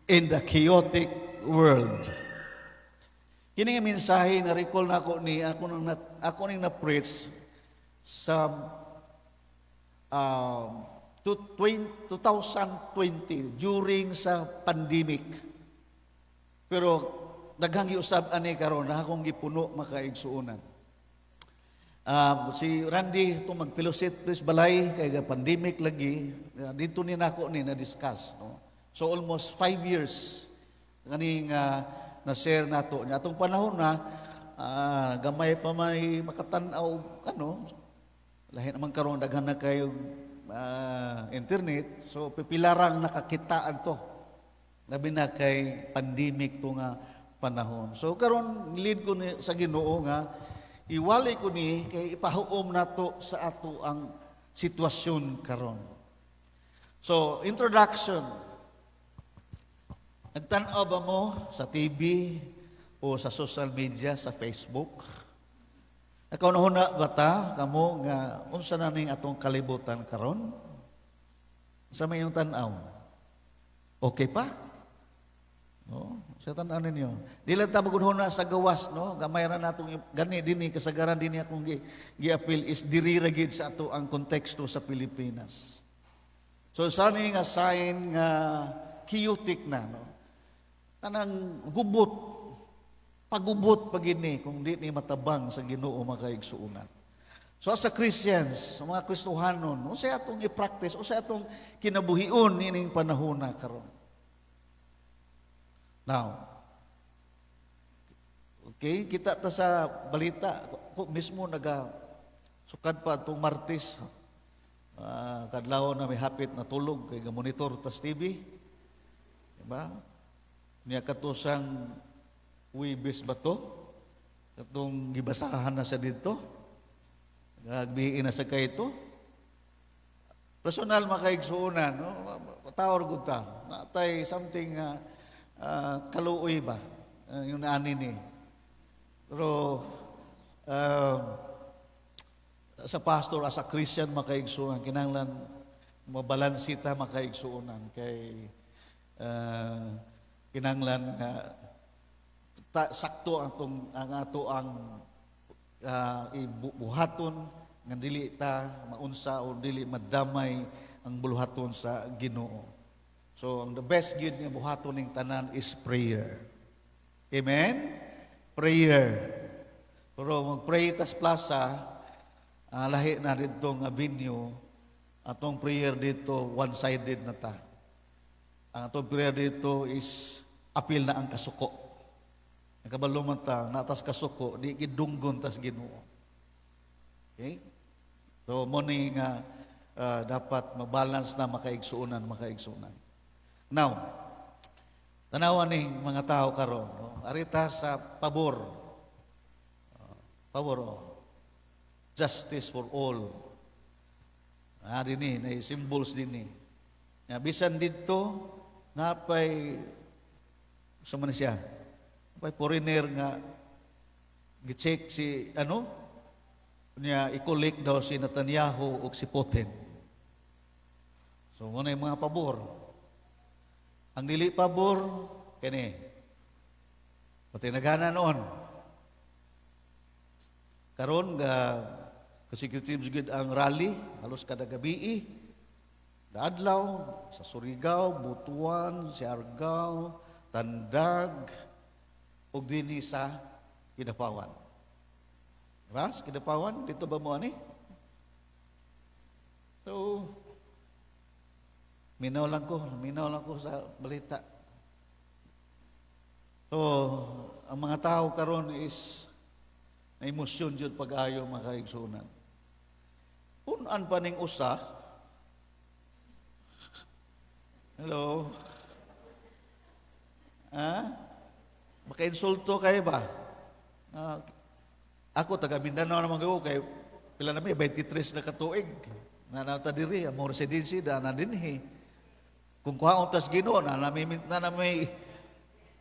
in the Chaotic World. Kini nga mensahe na recall na ako ning na-preach sa 2020 during sa pandemic. Pero daghang giusab ani karon na akong gipuno makaigsuonan. Si Randy itong magpilosit this balay kay pandemic lagi dito ni nako ni na-discuss, no? So almost 5 years kaning na-share nato niya atong panahon na gamay pa may makatan-aw ano lahi naman karon daghan na kayo internet, so pipilarang nakakitaan to labi na kay pandemic to nga panahon. So karon lead ko ni sa Ginoo nga iwalay ko ni kay ipahuom nato sa ato ang sitwasyon karon. So, introduction. Nagtan-aw ba mo sa TV o sa social media, sa Facebook? Nakaunahuna ba ta kamo nga unsa na ning atong kalibutan karon? Sa may yung tan-aw? Okay pa? No, sa tan-aw ninyo. Di lang ta magunhuna sa gawas, no? Gamay ra natong gani dinhi kasagaran dinhi akong gi-appeal is diri ra gid sa ato ang konteksto sa Pilipinas. So sani nga sign nga chaotic na, no? Kanang gubot, pagubot pagini kung di ni matabang sa Ginoo makaigsuonan. So sa Christians, sa mga Kristohanon, unsay atong i-practice, unsay atong kinabuhion ining panahon na karon. Now, okay, kita ta sa balita, ako mismo sukad pa itong Martes, kadlaw na may hapit na tulog, kay monitor tas TV, diba? Niya kato sang Huwebes ba to? Katong gibasahan na sa dito, nagbihiin na sa kayto. Personal makaigsuunan, no? Patawar ko ta, natay something kaluoy ba yung naanin eh. Pero as a pastor, as a Christian, makaigsuonan. Kinahanglan mabalansita makaigsuonan. Kay kinahanglan sakto ang ato ang ibuhaton nga dili ta maunsa o dili madamay ang buluhaton sa Ginoo. So ang the best gid nga buhaton ning tanan is prayer. Amen. Prayer. Pero mag-pray tas plaza, lahi na dito nga venue, atong prayer dito one-sided na ta. Ang atong prayer dito is apil na ang kasuko. Nakabalo man ta, natas kasuko, di gidunggon tas Ginoo. Okay? So, mo ni nga dapat mabalance na makaigsuunan. Now, tanawan ni mga tao karon, no? Arita sa pabor. Justice for all. Din ni, symbols din ni. Bisan dito, napay, sa man siya, napay foreigner nga, gicheck si, niya, ikulik daw si Netanyahu o si Putin. So, muna yung mga pabor. Ang dili pabor, kani, pati nagana noon. Karon ga consecutive gid ang rally halos kada gabi daadlaw sa Surigao, Butuan, Siargao, Tandag ug dinhi sa Kidapawan. Diba? Sa Kidapawan dito ba mo ani? So minaw lang ko sa balita. So ang mga tao karon is na emosyon jud pag-ayo makaigsunan. Punan pa ning usa. Hello. Maka-insulto kayo ba? Ako taga Mindanao naman ko kay pila na may 23 na katuig. Na nata diri among residency da na dinhi. Kung kuhaon tas Ginoo na may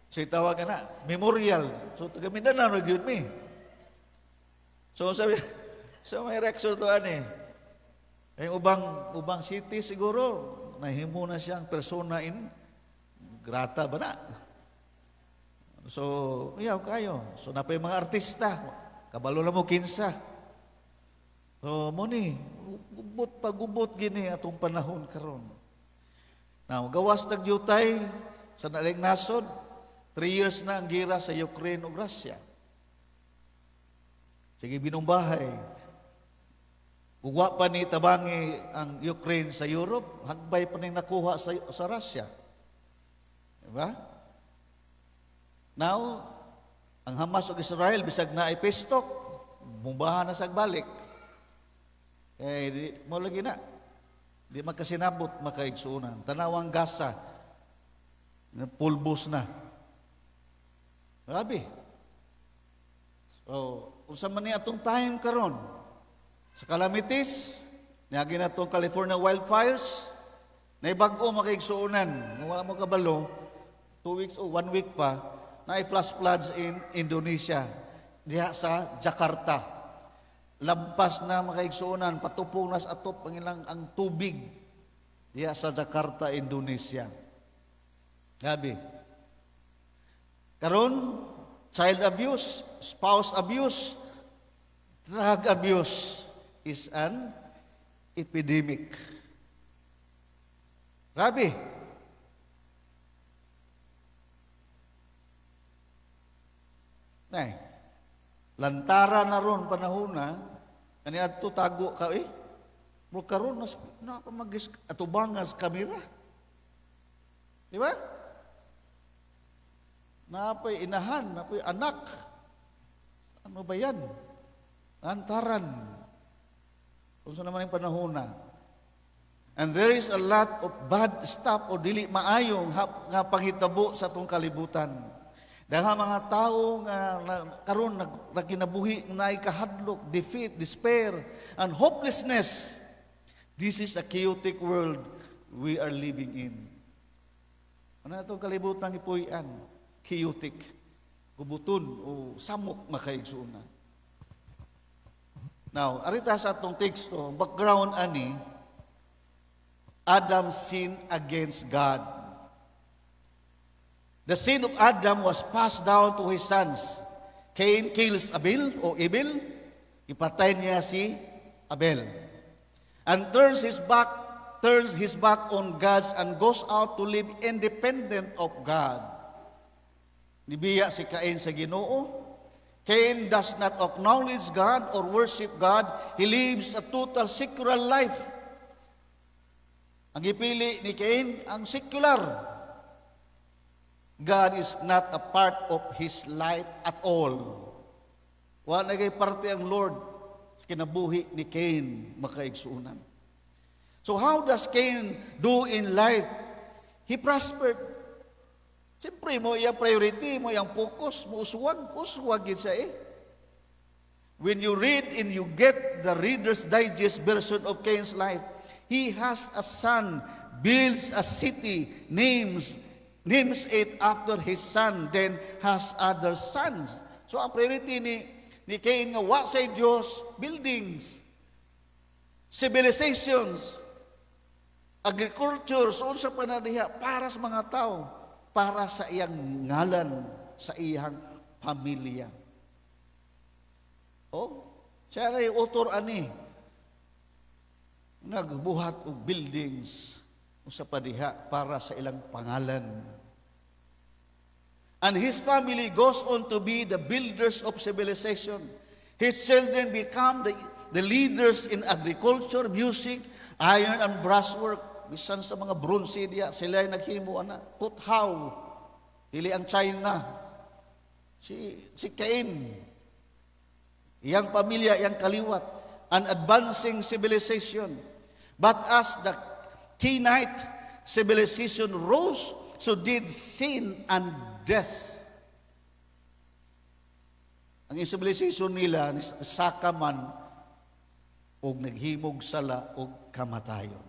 say tawag na memorial. So taga Mindanao na gyud mi. So sabi, may reaction to yung ubang city siguro, nahimo na siyang persona in grata ba na? So, iyaw kayo. So, napay mga artista, kabalo na mo kinsa. So, muni, gubot gini atong panahon karon. Now, gawas tagyutay sa naling nasod, 3 years na ang gira sa Ukraine ug Russia. Sige, binumbahay. Kugwa pa ni tabangi ang Ukraine sa Europe, hagbay pa ning nakuha sa Russia. Diba? Now, ang Hamas ug Israel, bisag na ipistok, bumbahan na sa balik. Mo lagi na. Di makasinabot makaigsuunan. Tanawang Gaza, pulbos na. Grabe. So, unsa man ni atong time karon sa calamities, niagi na itong California wildfires, na ibag-o makaigsuunan, wala mo kabalo, 2 weeks o 1 week pa, na flash floods in Indonesia, diha sa Jakarta. Lampas na makaigsuunan, patupong nas atop ang tubig, diha sa Jakarta, Indonesia. Gabi. Karon, child abuse, spouse abuse, drug abuse is an epidemic. Grabe. Lantara na ron panahon na, kani adto tago ka mo karon na pamagis atubangas kamera. Di ba? Napay inahan, napay anak. Ano ba yan? Antaran. Kung saan naman yung panahon na. And there is a lot of bad stuff o dili maayong nga panghitabo sa atong kalibutan. Dahil mga tao nga karon nagkinabuhi na ikahadlok, defeat, despair, and hopelessness. This is a chaotic world we are living in. Ano na itong kalibutan ipuyan? Chaotic, gubuton o samok makaigsuuna. Now, arita sa atong teksto, background ani, Adam sinned against God. The sin of Adam was passed down to his sons. Cain kills Abel o Abel, ipatay niya si Abel. And turns his back on God and goes out to live independent of God. Nibiya si Cain sa Ginoo. Cain does not acknowledge God or worship God. He lives a total secular life. Ang ipili ni Cain, ang secular. God is not a part of his life at all. Wala nagay parte ang Lord sa kinabuhi ni Cain, makaigsuunan. So how does Cain do in life? He prospered. Siyempre mo yung priority, mo yung focus, mo uswag yun siya eh. When you read and you get the Reader's Digest version of Cain's life, he has a son, builds a city, names it after his son, then has other sons. So ang priority ni Cain nga wa sa Dios, buildings, civilizations, agriculture, so sa panadiha para sa mga tao, para sa iyang ngalan, sa iyang pamilya. Oh, siya na yung author ani, nagbuhat og buildings sa padiha para sa ilang pangalan. And his family goes on to be the builders of civilization. His children become the leaders in agriculture, music, iron and brass work. Bisan sa mga bronze diya, sila ay naghimo ana. Puthaw, dili ang China. Si Cain, iyang pamilya, iyang kaliwat, an advancing civilization. But as the Cainite civilization rose, so did sin and death. Ang civilization nila, sakaman, og naghimog sala og kamatayon.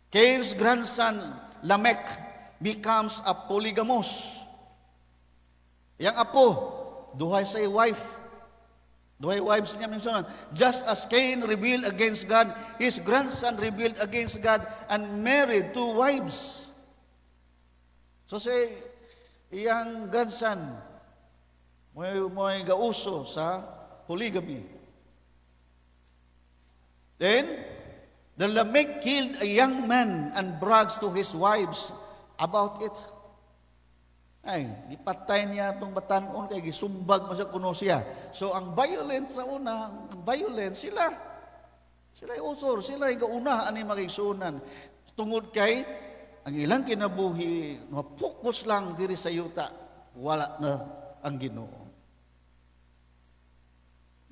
Cain's grandson, Lamech, becomes a polygamous. Yang apo, duhay sa wife. Duhay wives niya minsan. Just as Cain rebelled against God, his grandson rebelled against God and married 2 wives. So say, iyang grandson, may gauso sa polygamy. Then, the Lamech killed a young man and brags to his wives about it. Ay, gipatay niya itong batanon kay gisumbag mo sa kuno siya. So ang violent sa una, ang violent sila ay author, sila ay gauna ani makigsunan. Tungod kay ang ilang kinabuhi, mapokus lang diri sa yuta, wala na ang Ginoo.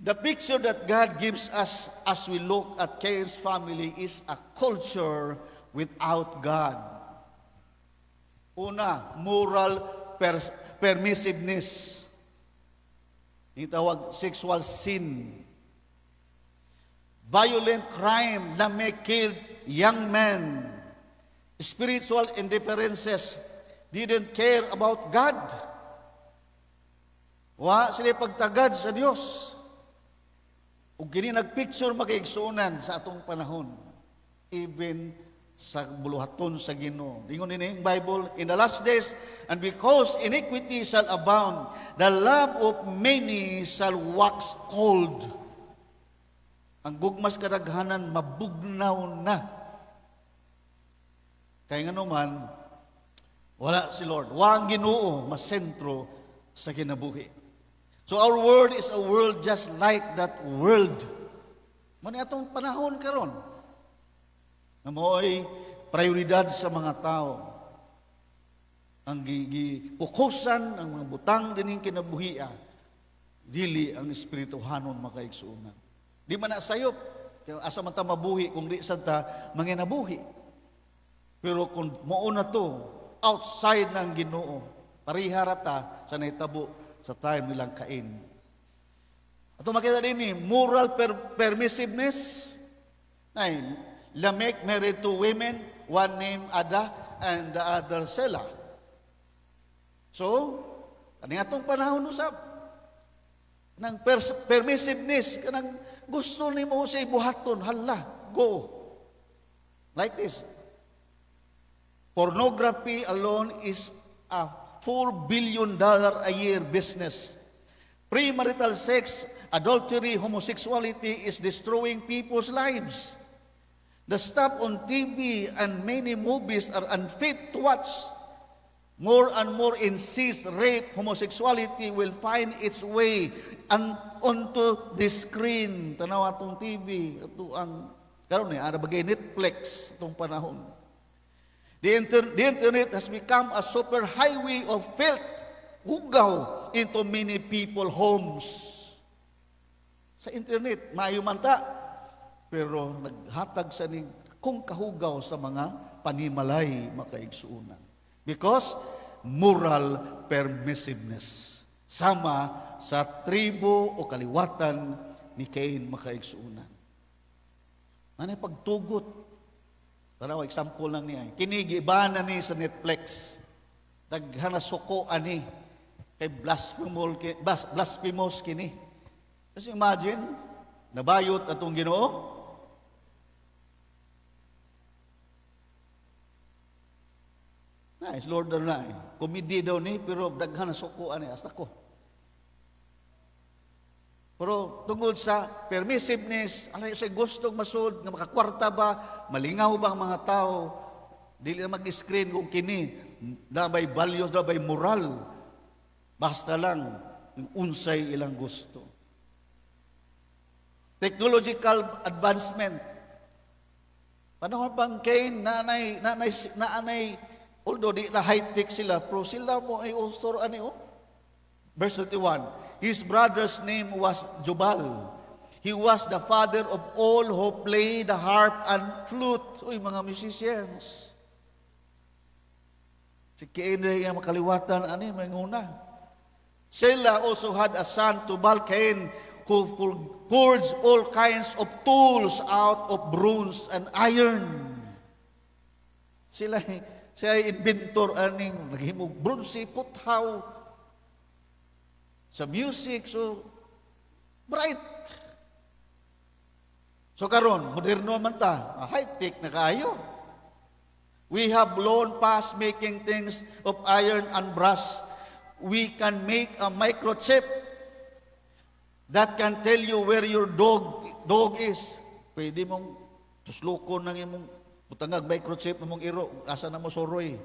The picture that God gives us as we look at Cain's family is a culture without God. Una, moral permissiveness. Yung tawag, sexual sin. Violent crime, Lamech killed young men. Spiritual indifferences, didn't care about God. Wa sila pagtagad sa Diyos. Ug kini nagpicture makaigsunan sa atong panahon, even sa buluhaton sa Ginoo. Ingon ini ang Bible, in the last days, and because iniquity shall abound, the love of many shall wax cold. Ang gugmas kadaghanan mabugnaw na. Kaya nga naman, wala si Lord. Wa ang Ginoo masentro sa kinabuhi. So our world is a world just like that world. Mani atong panahon karon na mo'y prioridad sa mga tao. Ang gipukusan ang mga butang dining kinabuhia, dili ang espirituhanon makaigsuunan. Di man na sayop, asa man ta mabuhi kung di sad ta manginabuhi. Pero kung mao na to, outside ng Ginoo, parihara ta sa naitabo sa time nilang Cain. At makita din ni moral permissiveness. Ay, Lamech married 2 women, one named Ada and the other Selah. So, kaning atong panahon usab. Kanang permissiveness, kanang gusto nimo sa ibuhaton, hala, go. Like this. Pornography alone is a $4 billion a year business. Premarital sex, adultery, homosexuality is destroying people's lives. The stuff on TV and many movies are unfit to watch. More and more incest, rape, homosexuality will find its way onto the screen. Tanaw atong TV, ato ang karon ni ara bagay Netflix itong panahon. The internet has become a super highway of filth, hugaw into many people homes. Sa internet, maayo man ta, pero naghatag sa ning kung kahugaw sa mga panimalay makaigsuunan. Because moral permissiveness. Sama sa tribo o kaliwatan ni Cain makaigsuunan. Nanay pagtugot. Tanaw, example lang niya. Kinigiba na ni sa Netflix. Daghanasuko ani. Kay blasphemous kini. Kasi imagine, nabayot atong Ginoo. Nice, Lord na komedi daw ni, pero daghan na sukuan ni, hasta ko. Pero tungod sa permissiveness, alay sa gustong masud, nga makakwarta ba, malingaw ba ang mga tao, dili na mag-screen kung kini, na may values, na may moral, basta lang, yung unsay ilang gusto. Technological advancement. Panahon pang Cain, naanay, although di na high-tech sila, pero sila mo ay ustor ani o. Verse 31, his brother's name was Jubal. He was the father of all who play the harp and flute. Uy, mga musicians. Si Cain ay makaliwatan, ani, may nguna. Sela also had a son, Tubal Cain, who forged all kinds of tools out of bronze and iron. Sila siya ay inventor aning naghimog bronze, puthaw sa music, so bright. So karon moderno man ta, high-tech na kaayo. We have blown past making things of iron and brass. We can make a microchip that can tell you where your dog is. Pwede mong tuslukon ng imong butangag microchip mong iro, asa na mo soroy.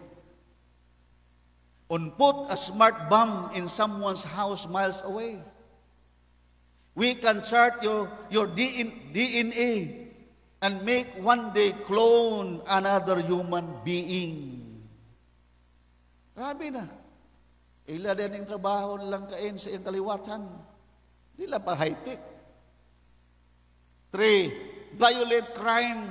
Put a smart bomb in someone's house miles away. We can chart your DNA and make one day clone another human being. Grabe na. Ila din ang trabaho lang kain sa iyang kaliwatan. Di lang pa high-tech. 3. Violent crime.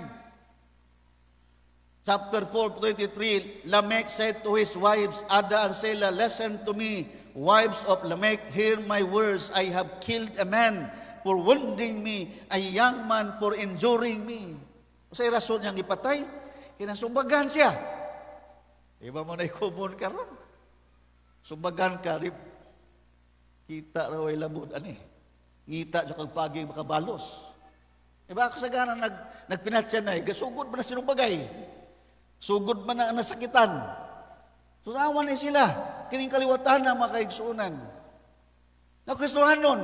Chapter 4:23, Lamech said to his wives, Ada and Selah, listen to me, wives of Lamech, hear my words. I have killed a man for wounding me, a young man for injuring me. Sa rason niyang ipatay, kinasumbagan siya. Iba mo na i-common ka ron. Sumbagan ka, kita raw ay labod, ani. Ngita sa kagpaging makabalos. Iba ako sa gana nagpinatsya na, gasugod ba na sinumbagay? Sugod man na nasakitan. Turawan na sila. Kining kaliwatan na makaigsuunan. Na Kristohanon,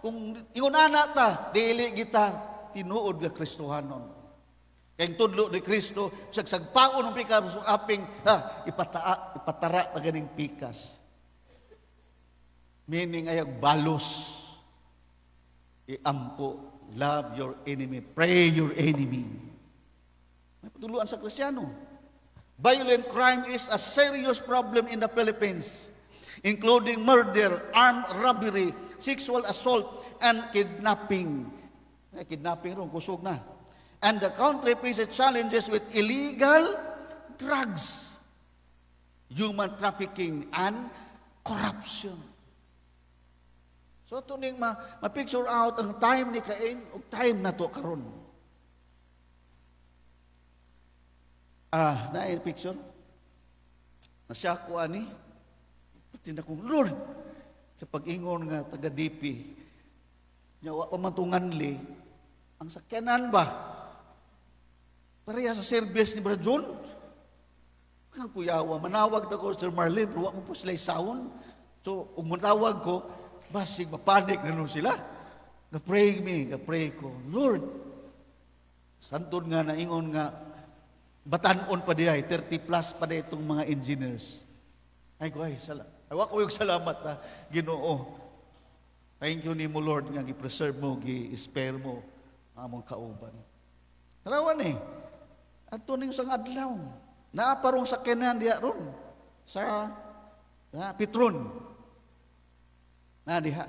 kung ingon anak ta, dili kita tinuod nga Kristohanon. Kaya tudlo ni Kristo, sagsagpaon ng pikas, aping, ipatara pa ganing pikas. Meaning ayag balos. Iampo, love your enemy, pray your enemy. May patuluan sa Kristiyano. Violent crime is a serious problem in the Philippines, including murder, armed robbery, sexual assault, and kidnapping. Kidnapping ron, kusog na. And the country faces challenges with illegal drugs, human trafficking, and corruption. So ito ning ma-picture out ang time ni Cain, o time na to karon. Na picture. Nasya ko ani. Pati na kong, Lord, kapag ingon nga taga-DP, Nyawa pamantunganli, ang sakyanan ba? Pareha sa service ni Brad John. Ang kuyawa, manawag na ko, Sir Marlene, pero wak mo po sila isawon. So, umunawag ko, basig, mapanik na nun sila. Ga-pray ko, Lord, santod nga, naingon nga, batanon pa diay, 30 plus pa diay itong mga engineers. Ay ko, wak ko yung salamat na, Ginoo. Thank you ni mo, Lord, nga gi-preserve mo, gi-spare mo, among kauban. Tarawan at tuning sang adlaw, naaparong sakyanan diya ron, sa Petron. Na diha.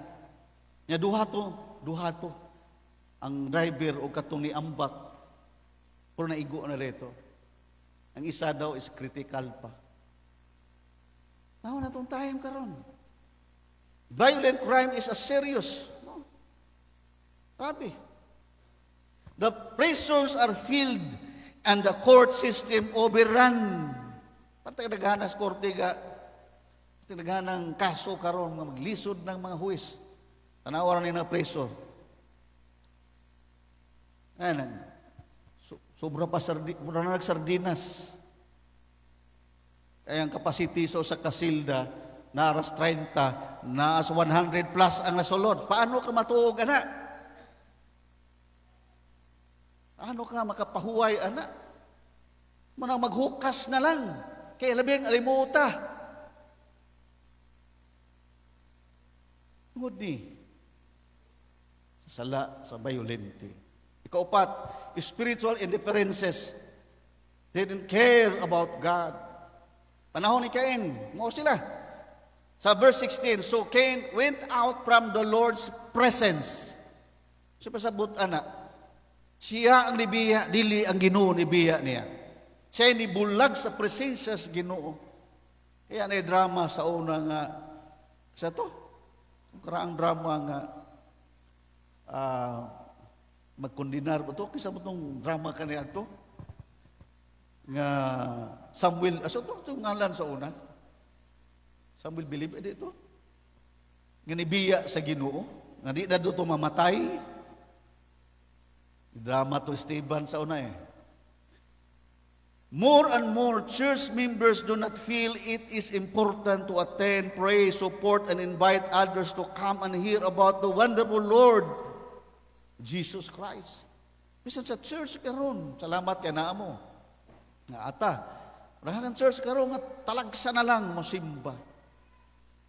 Nya duha to. Ang driver o katong ni ambak, pero naigo na dito. Ang isa daw is critical pa. Naon na tong time karon. Violent crime is a serious. No? Grabe. The prisons are filled and the court system overrun. Pati naghanas korte ga, naghanang kaso karon nga maglisod ng mga huwis. Tanawaran ni na preso. Ayan, sobra pa sardinas. Ay ang capacity sa kasilda, naras 30, naas 100 plus ang nasulod. Paano ka matuog, anak? Paano ka makapahuway, anak? Manang maghukas na lang. Kaya labing alimuta. Ngudi. Sala sa violente. Ikaupat, spiritual indifferences. They didn't care about God. Panahon ni Cain, mo sila. Sa verse 16, so Cain went out from the Lord's presence. So pasabot anak, siya ang nibiya, dili ang Ginoo nibiya niya. Siya ni bulag sa presensya sa Ginoo. Kaya na drama sa una nga, sa to, karaang drama nga, magkondinar ba to? Kisa mo itong drama kaniya to? Nga Samuel, asa to? Itong ngalan sa una. Samuel believe dito. Ganibiya sa Ginoo. Nga di na doon mamatay. Drama to Esteban sa una More and more church members do not feel it is important to attend, pray, support, and invite others to come and hear about the wonderful Lord, Jesus Christ. Bisan sa church karon, salamat kay naa mo. Nga ata, rahangan church karon nga talagsa na lang mo simba.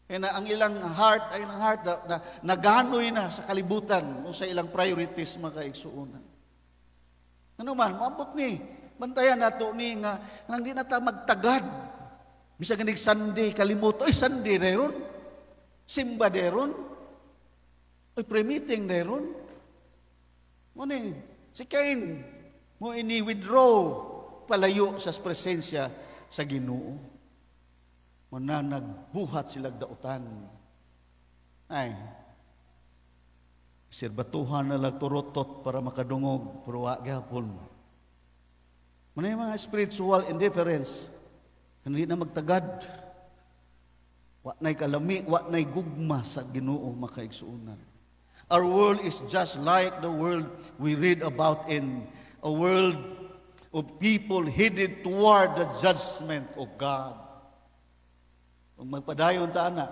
Kaya na ang ilang heart na naganoy na sa kalibutan o sa ilang priorities mga kaigsuunan. Ano man, maabot ni, bantayan nato ni nga nang di na ta magtagad. Bisa ganig Sunday kalimot, oy Sunday deron. Simba deron. Oy pre-meeting deron. Mo ni si Cain mo ini-withdraw palayo sa presensya sa Ginoo. Mo na nagbuhat sila dautan. Ay, sirbatuhan na lang turotot para makadungog, pero wa gyapon. Muna yung mga spiritual indifference, hindi na magtagad. Wa na'y kalami, wa na'y gugma sa Ginoo makaigsuunan. Our world is just like the world we read about in a world of people headed toward the judgment of God. Kung magpadayon ta ana,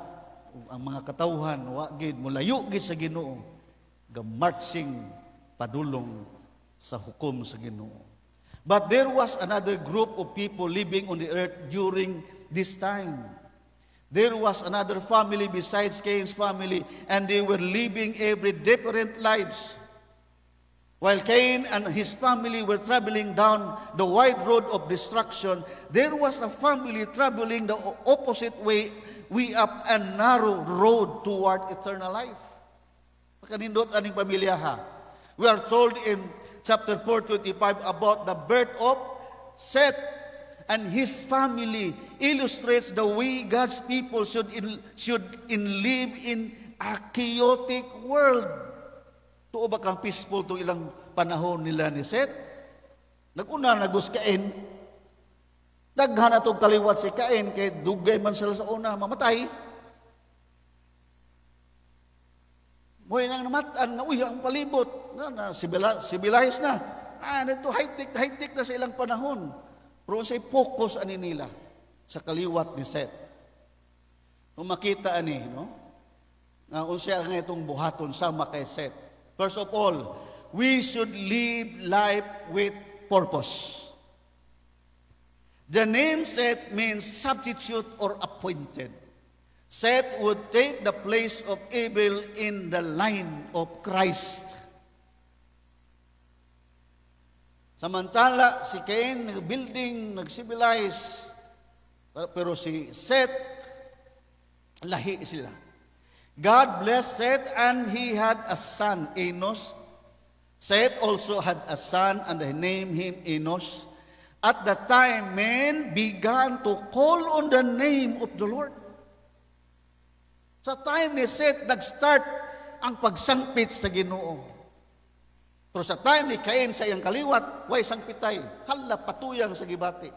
ang mga katawhan, wa gid mulayo gid sa Ginoo, gamarching padulong sa hukom sa Ginoo. But there was another group of people living on the earth during this time. There was another family besides Cain's family, and they were living every different lives. While Cain and his family were traveling down the wide road of destruction, there was a family traveling the opposite way up a narrow road toward eternal life. Pakanindot aning pamilya ha. We are told in chapter 4:25 about the birth of Seth and his family illustrates the way God's people should live in a chaotic world. Tuo ba kang peaceful to ilang panahon nila ni Seth? Naguna nagus Cain. Daghan atong kaliwat si Cain kay dugay man sila sa una mamatay. Huwag nang namatan nga, uy, ang palibot, civilized na. Ito high-tech na sa ilang panahon. Pero unsay focus ani nila sa kaliwat ni Seth. Kung makita ani, no? Nga unsay nga itong buhaton sama kay Seth. First of all, we should live life with purpose. The name Seth means substitute or appointed. Seth would take the place of Abel in the line of Christ. Samantala, si Cain, nag-building, nag-civilize, pero si Seth, lahi sila. God blessed Seth and he had a son, Enos. Seth also had a son and they named him Enos. At that time, men began to call on the name of the Lord. Sa time ni Seth, nag-start ang pagsangpit sa Ginoo. Pero sa time ni Cain sa iyang kaliwat, way sangpitay, hala patuyang sa gibati.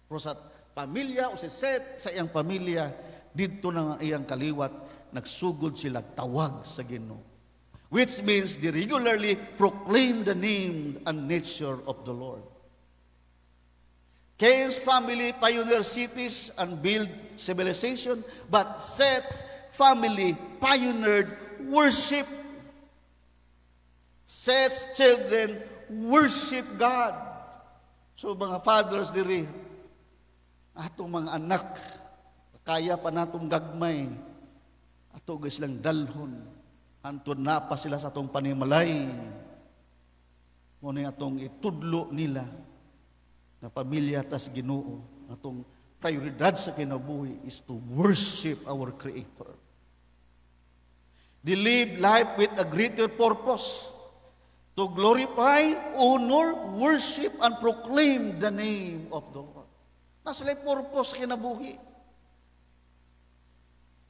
Pero sa pamilya o si Seth sa iyang pamilya, dito na ang iyang kaliwat, nagsugod sila tawag sa Ginoo. Which means they regularly proclaim the name and nature of the Lord. Cain's family pioneered cities and built civilization, but Seth's family pioneered worship. Seth's children worship God. So mga fathers diri, atong mga anak, kaya pa natong gagmay, ato silang dalhon, antod na pa sila sa atong panimalay. Muna atong itudlo nila na pamilya tas Ginoo. Atong prioridad sa kinabuhi is to worship our Creator. They live life with a greater purpose, to glorify, honor, worship, and proclaim the name of the Lord. Nasalay purpose sa kinabuhi.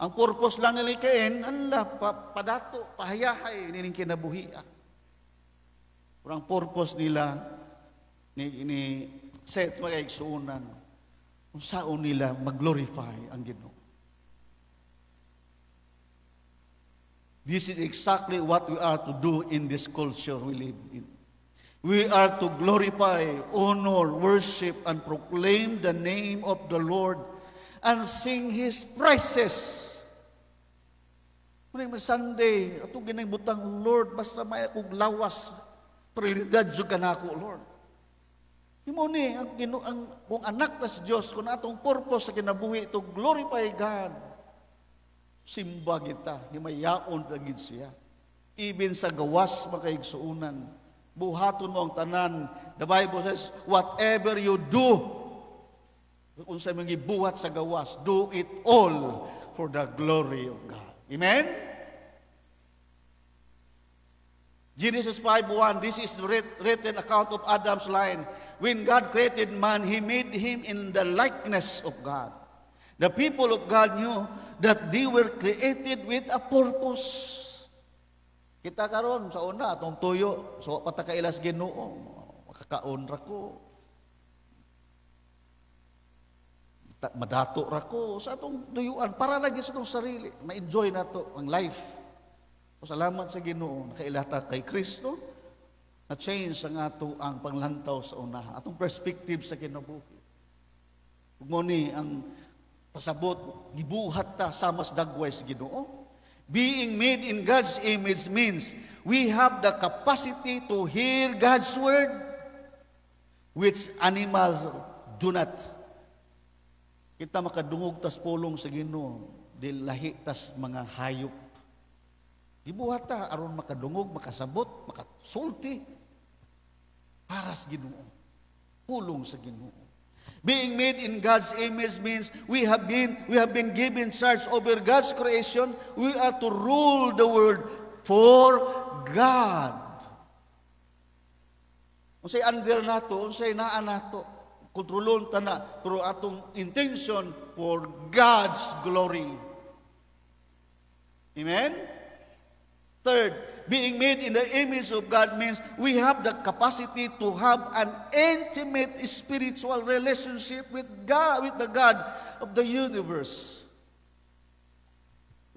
Ang purpose lang nila Cain, padato, pahayahay, nining kinabuhi. Pero ang purpose nila, ni Seth, magkaigsuunan, kung saan nila mag-glorify ang Ginoo. This is exactly what we are to do in this culture we live in. We are to glorify, honor, worship, and proclaim the name of the Lord and sing His praises. Muna Sunday, ito ginibutang, Lord, basta may akong lawas, prioridad yung kanako, Lord. Himuni, kung anak na sa Diyos, kung atong purpose sa kinabuhi, to glorify God, simba kita, himayaon tagid siya. Even sa gawas makaigsuunan, buhaton mo ang tanan. The Bible says, whatever you do, kung sa mga buhat sa gawas, do it all for the glory of God. Amen? Genesis 5:1, this is the written account of Adam's line. When God created man, He made him in the likeness of God. The people of God knew that they were created with a purpose. Kita karon sa una, atong tuyo, so patakailas Ginoo, makakaon ra ko. Madato ra ko sa atong tuyuan, para lagi sa atong sarili, ma-enjoy nato ang life. O salamat sa Ginoo, nakailata kay Kristo, na change ang ato ang panglantaw sa una, atong perspective sa kinabuhi. Ug mo ni ang pasabot, gibuhat ta sama sa dagway sa Ginoo. Being made in God's image means we have the capacity to hear God's word, which animals do not. Kita makadungog tas pulong sa Ginoo, di lahi tas mga hayop. Gibuhat ta aron makadungog, makasabot, makasulti para sa Ginoo. Pulong sa Ginoo. Being made in God's image means we have been given charge over God's creation. We are to rule the world for God. Unsay under nato, unsay naa nato, kontrolon ta na, pero atong intention for God's glory. Amen? Third, being made in the image of God means we have the capacity to have an intimate spiritual relationship with God, with the God of the universe.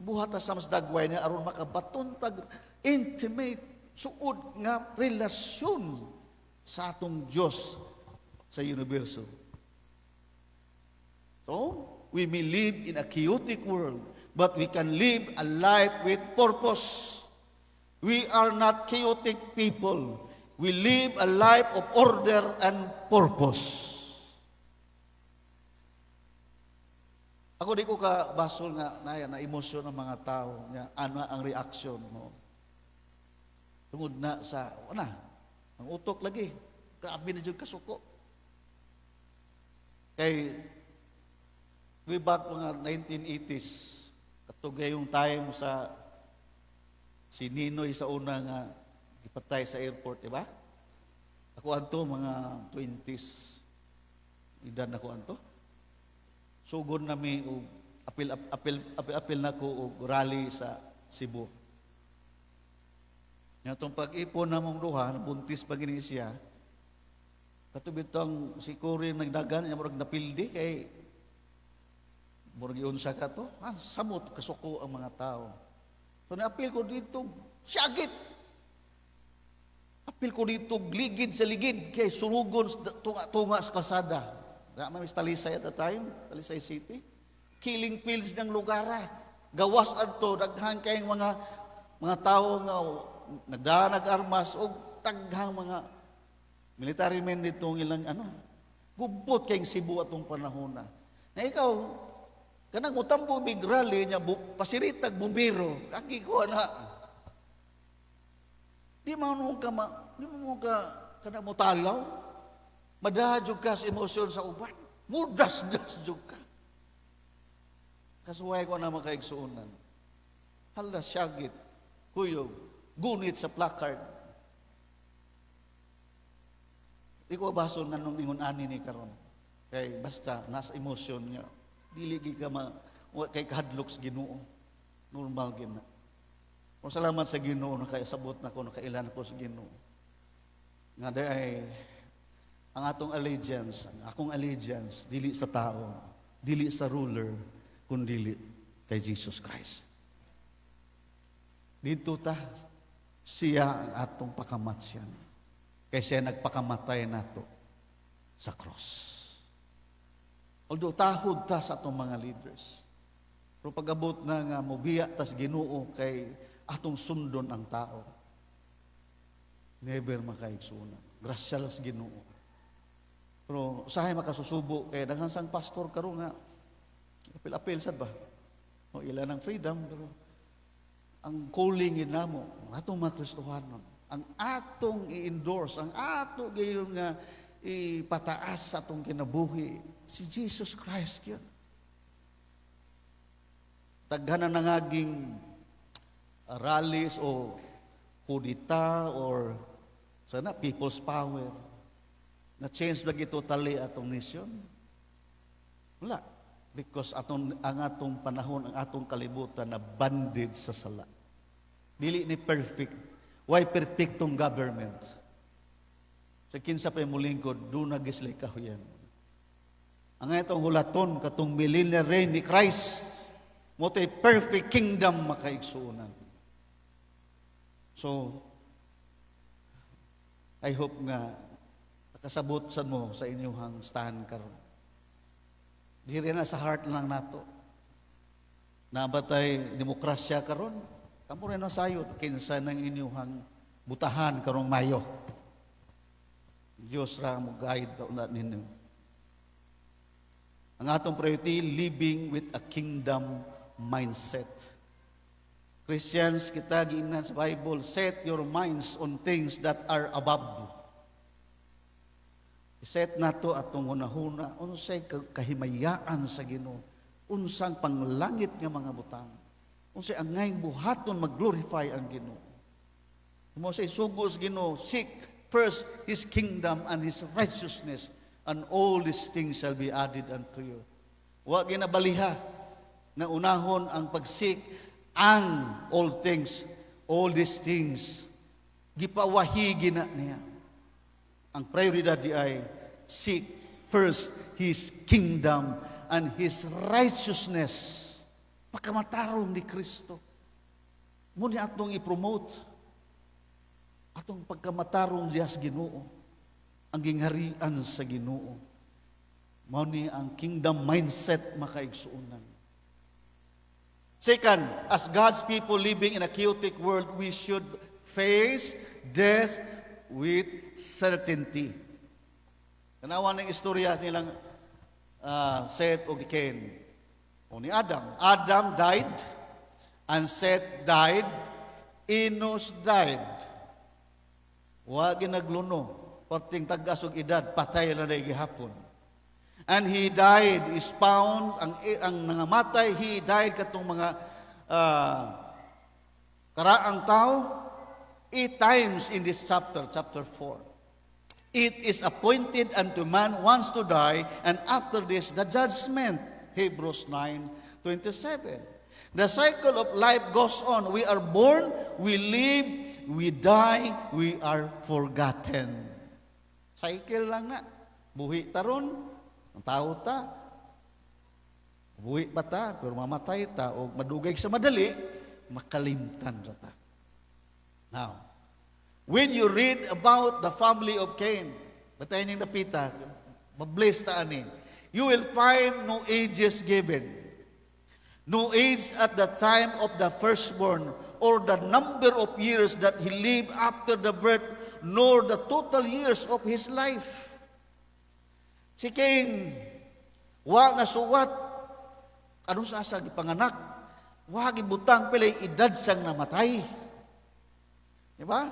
Ibuhat sa mas dagway niya aron makabaton tag intimate suod nga relasyon sa atong Dios sa universo. So, we may live in a chaotic world, but we can live a life with purpose. We are not chaotic people. We live a life of order and purpose. Ako di ko ka basol nga na emosyon ng mga tao nga ano ang reaksyon mo. Tungod na sa ang utok lagi. Grabe na jud kasuko. Kay way back mga 1980s, katugay yung time sa si Ninoy sa una nga ipatay sa airport, di ba? Ako anto mga 20s. Idan ako anto. Sugod nami og apil na ko og rally sa Cebu. Nya tong pag-ipon namong duha, buntis pa gini siya. Katubit tong si Cory nagdagan nya murag napildi kay murag giunsa ka to. Samot kasuko ang mga tao. So naapil ko dito, syagit. Apil ko dito ligid sa ligid kay sunugon tunga sa kalsada. May Talisay at the time, Talisay City. Killing fields ng lugar. Gawas adto daghan kayong mga tao nga nag-armas o daghang mga military men ditong ilang gubot kayong Cebu atong panahon na. Na ikaw, kanang utambo big rally niya, pasiritag bumbiro, kaki ko na. Di mo ka kanang mutalaw. Madahadyo ka sa emosyon sa uban. Mudas-das ka. Kasuway ko na makaigsuunan. Hala, syagit, kuyog, gunit sa placard. Ikaw basol nga nung ingon ani ni karon. Kay basta, nasa emosyon niya. Diligi ka kay kahadlok sa Ginoo. Normal gina. Kung salamat sa Ginoo, nakaisabot na ko, nakailan ako sa Ginoo. Nga ay ang atong allegiance, ang akong allegiance, dili sa tao, dili sa ruler, kundi kay Jesus Christ. Dito siya ang atong pakamatyan. Kay siya nagpakamatay nato sa cross. Although tahod sa atong mga leaders. Pero pag-abot na nga mobiya tas Ginoo kay atong sundon ang tao. Never makaigsunan. Grasyal sa Ginoo. Pero usahay makasusubo kay daghan sang pastor karon nga apil-apil sad ba? O ilan ang freedom pero ang calling namo atong mga Kristohanon, ang atong i-endorse, ang ato gayon nga ipataas sa atong kinabuhi si Jesus Christ yun. Daghan na nangaging rallies o kudita or sana people's power na change lagi totally atong nation? Wala. Because ang atong panahon, ang atong kalibutan na banded sa sala. Dili ni perfect. Why perfectong government? Sa kinsa pa yung lingkod, doon nagislay kahuyan. Ang itong hulaton, katong millennial reign ni Christ, mo tayo perfect kingdom makaigsuunan. So, I hope nga kasabot sa mo sa inyong stand karon. Diri na sa heart lang nato. Nabatay demokrasya karon. Kamo rin ang sayod kinsa ng inyong butahan karong Mayo. Diyos ra mo guide na ninyo. Ang atong priority, living with a kingdom mindset. Christians, kita giingnan sa Bible, set your minds on things that are above. Iset nato atong hunahuna unsay kahimayaan sa Ginoo, unsang panglangit nga mga butang, unsay angay buhaton mag-glorify ang Ginoo. Mo say sugos Ginoo, seek first His kingdom and His righteousness, and all these things shall be added unto you. Wa ginabaliha na unahon ang pagsik ang all these things gipawahi gina niya. Ang prioridad di ay seek first His kingdom and His righteousness. pagkamatarong ni Kristo. Muna atong i-promote atong pagkamatarong diya sa Ginoo, ang gingharian sa Ginoo. Mao ni ang kingdom mindset makaigsuunan. Second, as God's people living in a chaotic world, we should face death with certainty. Tanawa ng istorya nilang Seth o Cain o ni Adam. Adam died and Seth died. Enos died. Wa ginagluno. Porting tagasog edad, patay na gihapon. And he died, is found, ang nangamatay, he died katong mga karaang tao, 8 times in this chapter, chapter 4. It is appointed unto man once to die, and after this, the judgment. Hebrews 9:27. The cycle of life goes on. We are born, we live, we die, we are forgotten. Cycle lang na. Buhi taron, ang tao ta, buhi pa ta, pero mamatay ta, o madugay sa madali, makalimtan ra ta. Now, when you read about the family of Cain, batayin yung napita, mabless ta ani, you will find no ages given. No age at the time of the firstborn, or the number of years that he lived after the birth, nor the total years of his life. Si Cain, wa na suwat, anong sa asa gipanganak, wa gibutang pilay edad siyang namatay. Diba?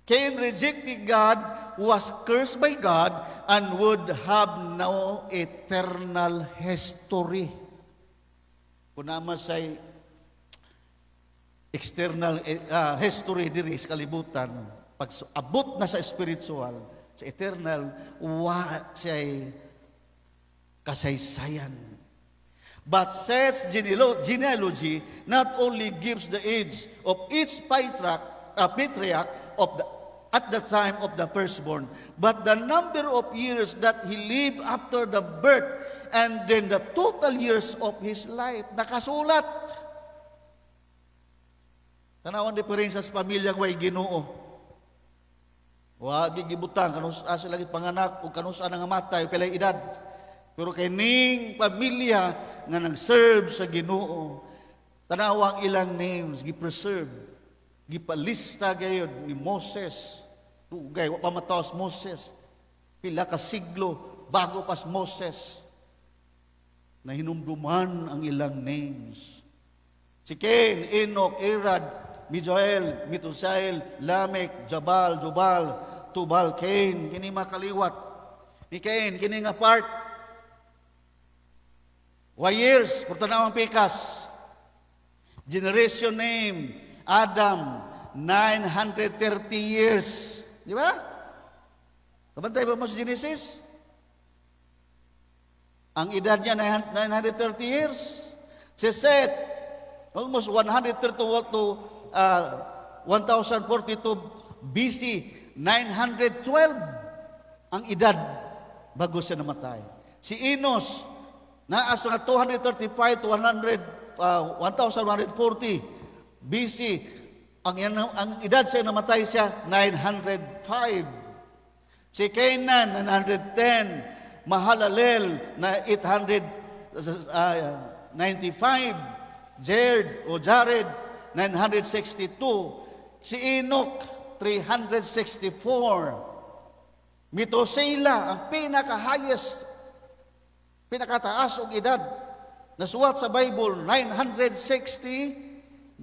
Cain rejected God, was cursed by God, and would have no eternal history. Kung naman say external history diri sa kalibutan, pag abot na sa spiritual, sa eternal, wa siya'y kasaysayan. But Seth's genealogy not only gives the age of each patriarch at the time of the firstborn, but the number of years that he lived after the birth, and then the total years of his life. Nakasulat. Tanawan diferensya sa pamilyang way Ginoo. Wa gigibutang kanus asa lagi panganak o kanus ana nga matay pilay edad. Pero kay ning pamilya nga nag-serve sa Ginoo, tanawang ilang names gi-preserve, gipalista gayud ni Moses. Tugay wa pa mataos Moses. Pila ka siglo bago pas Moses na hinumduman ang ilang names. Si Cain, Enoch, Arad, Mijael, Methusael, Lamech, Jabal, Tubal, Cain, kini makaliwat. Ni Cain, kini nga part. Years, portanawang pikas. Generation name, Adam, 930 years. Di ba? Kabantay ba mo sa Genesis? Ang edad niya, 930 years. Si Seth, almost 130 to 1042 BC, 912 ang edad bago siya namatay. Si Enos, naas nga 235 to 1140 BC, ang edad siya namatay siya 905. Si Canaan 910, Mahalalel na 895, Jared 962, si Enoch 364, Methuselah ang pinaka-highest, pinakataas og edad nasuwat sa Bible 969.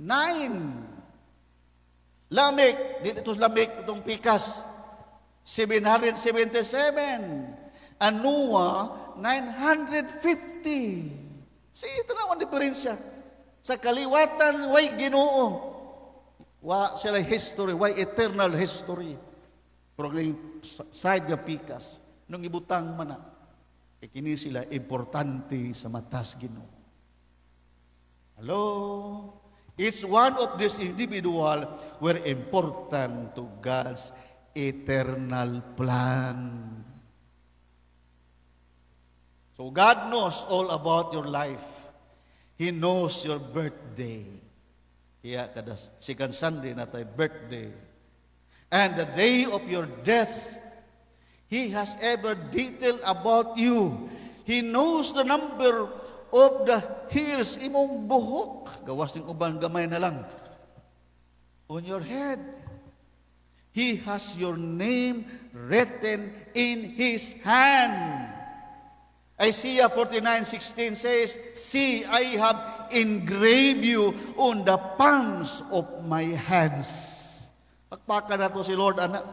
Lamech, dito Lamech itong pikas 777, and Noah 950. Ito na ang diferensya. Sa kaliwatan, way Ginoo. Wa sila history, way eternal history. Pero yung side nga pikas, nung ibutang man na, kini sila importante sa matas Ginoo. Hello? Each one of these individual were important to God's eternal plan. So God knows all about your life. He knows your birthday. Kaya kada second Sunday na tayo birthday. And the day of your death, He has ever detailed about you. He knows the number of the hairs imong buhok. Gawas ng uban, gamay na lang. On your head. He has your name written in His hand. Isaiah 49:16 says, "See, I have engraved you on the palms of my hands." Pakpakan na to si Lord, anak.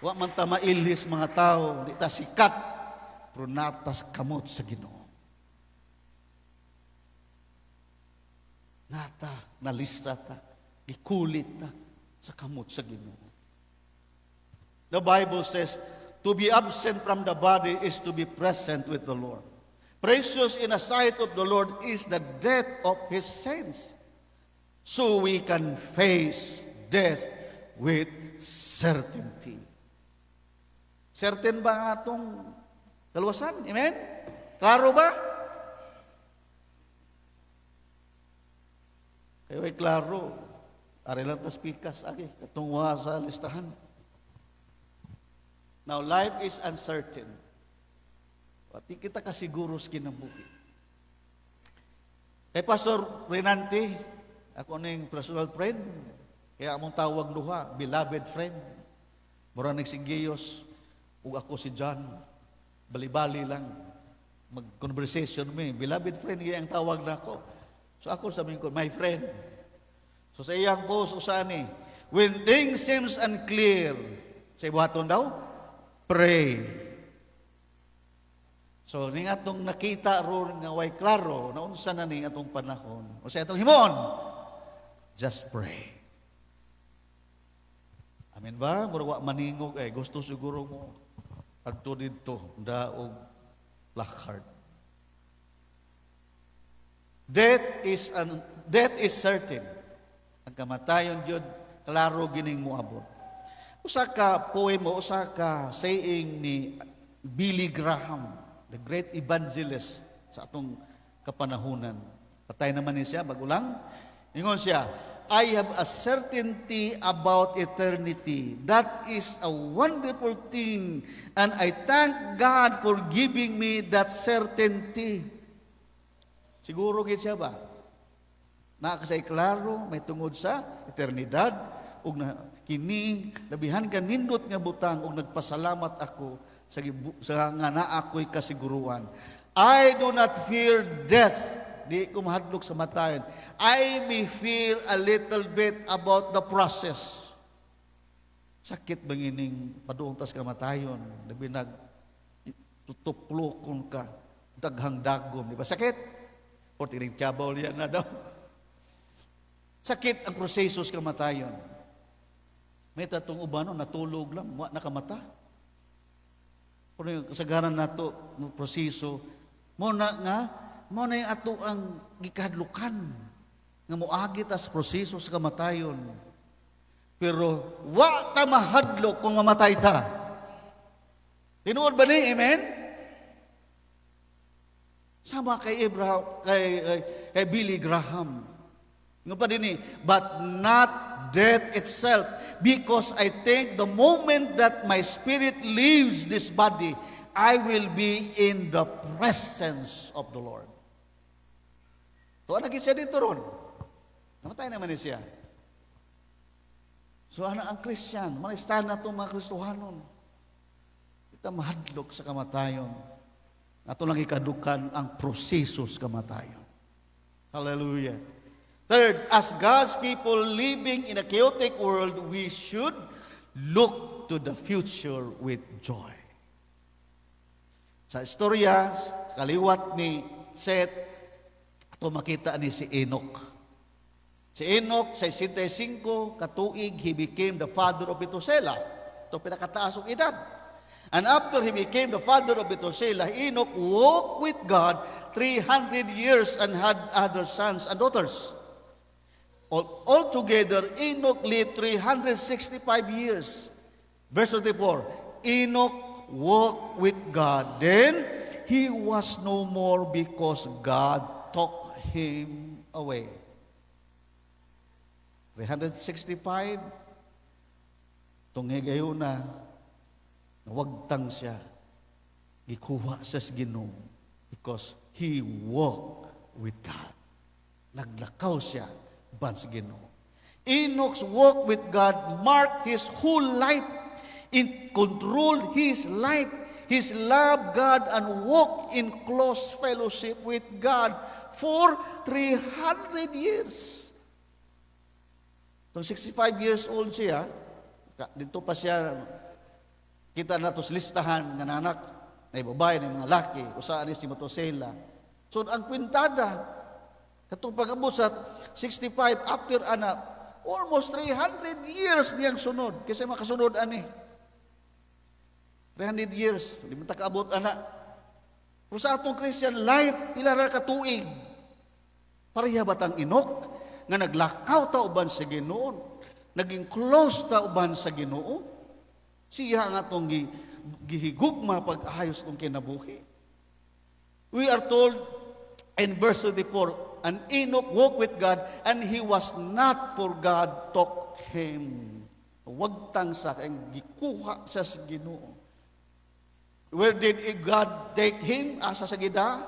Wa man ta mailis mga tao, di ta sikat, pero natas kamot sa Ginoo. Nata, nalista ta, gikulit ta sa kamot sa Ginoo. The Bible says, to be absent from the body is to be present with the Lord. Precious in the sight of the Lord is the death of His saints, so we can face death with certainty. Certain ba nga itong kaluwasan? Amen? Klaro ba? Kayo ay klaro. Ari lang tas pikas. Ay, katungwa sa listahan. Now, life is uncertain. Pati kita kasiguro sa kinabuhi. Kay Pastor Renante, ako na yung personal friend. Kaya among tawag duha, beloved friend. Mura nagsigiyos. Ug ako si John, bali-bali lang, mag-conversation mo beloved friend, ang tawag na ako. So ako sabihin ko, my friend. So sa iyang post, usani, when things seems unclear, sa ibuhaton daw, pray. So ning atong nakita ron nga way klaro, naunsa na ning atong panahon, o sa atong himon, just pray. Amen ba? Murag wa maningog, gusto siguro mo, agto dito, daog lakard. Death is certain. Ang kamatayon Diyon, klaro gining moabot. Usa ka poemo, usa ka saying ni Billy Graham, the great evangelist sa atong kapanahunan. Patay naman ni siya, bagulang. Ingon siya, I have a certainty about eternity. That is a wonderful thing, and I thank God for giving me that certainty. Siguro gid siya ba? Nakasay klaro, may tungod sa eternidad, ug na kini labihan ka nindot nga butang, ug nagpasalamat ako sa nga naa ako'y kasiguruan. I do not fear death. Di ko mahadlok sa matayon. I may fear a little bit about the process. Sakit bang ining paduong tas kamatayon? Labi tutuplokon ka, daghang dagom. Di ba sakit? O tining tiyabaw niya na daw. Sakit ang proseso sa kamatayon. May tatong ubano, natulog lang, nakamata. Kung yung kasagaran na ito, proseso, mo na yung ato ang gikadlukan nga moagi ta sa proseso sa kamatayon. Pero wa ta mahadlok kung mamatay ta. Tinuod ba ni? Amen? Sama kay kay Billy Graham. Nga pa din but not death itself, because I think the moment that my spirit leaves this body, I will be in the presence of the Lord. So, ano siya dito ron? Namatay naman siya. So, ano ang Christian? Malistan na itong mga Kristohanon. Kita mahadlok sa kamatayon. Ato lang ikadukan ang proseso sa kamatayon. Hallelujah. Third, as God's people living in a chaotic world, we should look to the future with joy. Sa istorya, kaliwat ni Seth, ito makita ni si Enoch. Si Enoch, sa 65 katuig, he became the father of Methuselah. Ito pinakataas ng edad. And after he became the father of Methuselah, Enoch walked with God 300 years and had other sons and daughters. Altogether, Enoch lived 365 years. Verse 24, Enoch walked with God. Then he was no more because God took him away. 365, tungigayo na, wagtang siya, gikuha sa Ginoo because he walked with God. Naglakaw siya ban sa Ginoo. Enoch's walk with God marked his whole life. It controlled his life. His love God and walk in close fellowship with God for 300 years. Kung 65 years old siya, dito pa siya, kita na ito sa listahan ng anak, na babae, ng mga laki, usaan ni si Matusela. So, ang kwintada, katong pag-abot sa 65 after anak, almost 300 years niyang sunod. Kasi makasunod ani. 300 years, di mo takaabot anak. Kung sa atong Christian life, pila ra ka tuig. Pareha batang Enoch, nga naglakaw ta uban sa Ginoo, naging close ta uban sa Ginoo, siya nga atong gihigugma pag-ayos ng kinabuhi. We are told in verse 24, and Enoch walked with God, and he was not, for God took him. Wagtang sa kayang gikuha sa Ginoo. Where did God take him? Asa sa gida?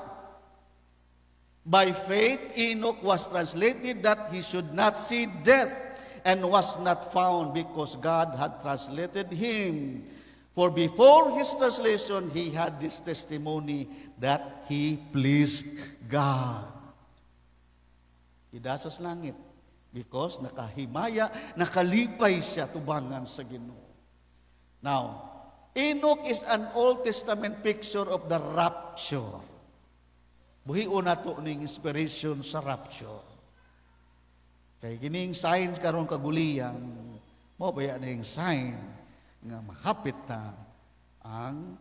By faith, Enoch was translated that he should not see death, and was not found because God had translated him. For before his translation, he had this testimony that he pleased God. Idasas langit because nakahimaya, nakalipay siya tubangan sa Ginoo. Now, Enoch is an Old Testament picture of the rapture. Buhion na ito ng inspiration sa rapture. Kaya kining sign karon kaguliyan, mo ba yan yung sign nga mahapit na ang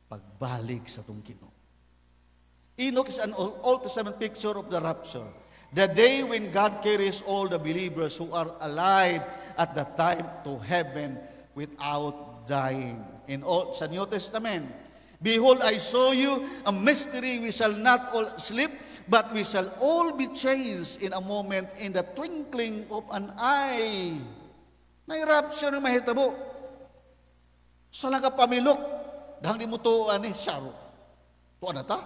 pagbalik sa itong Ginoo. Enoch is an Old Testament picture of the rapture. The day when God carries all the believers who are alive at that time to heaven without dying. Sa New Testament, behold, I show you a mystery. We shall not all sleep, but we shall all be changed in a moment, in the twinkling of an eye. May rapture na mahitabo. Sa nakapamilok, dahang di mo tuuan eh, syaro. Tuan na ta?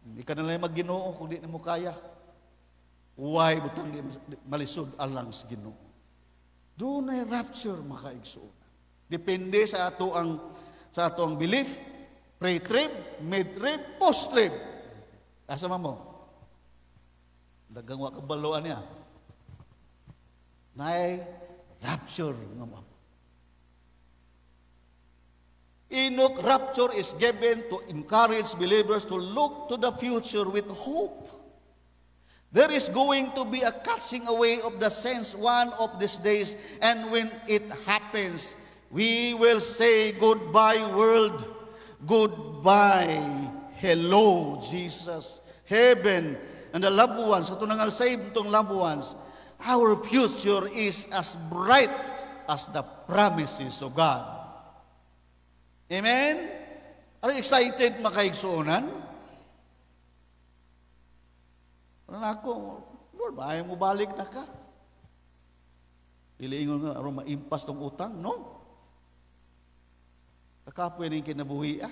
Hindi ka na lang mag-Ginoo kung di mo kaya. Why butang di malisod alang sa Ginoo? Doon ay rapture makaigsuon. Depende sa ato ang belief, pre-trib, mid-trib, post-trib. Asa mo? Dagang wa kabaloan niya. Nay rapture nga mo. Enoch rapture is given to encourage believers to look to the future with hope. There is going to be a catching away of the saints one of these days, and when it happens, we will say goodbye world, goodbye, hello Jesus, heaven, and the loved ones, ito nang saved itong loved ones. Our future is as bright as the promises of God. Amen? Are you excited makaigsuonan? Ano na ako, Lord, ayaw mo balik na ka. Iliingon nga, aron maimpas tong utang, no? Kakapoy na yung kinabuhi,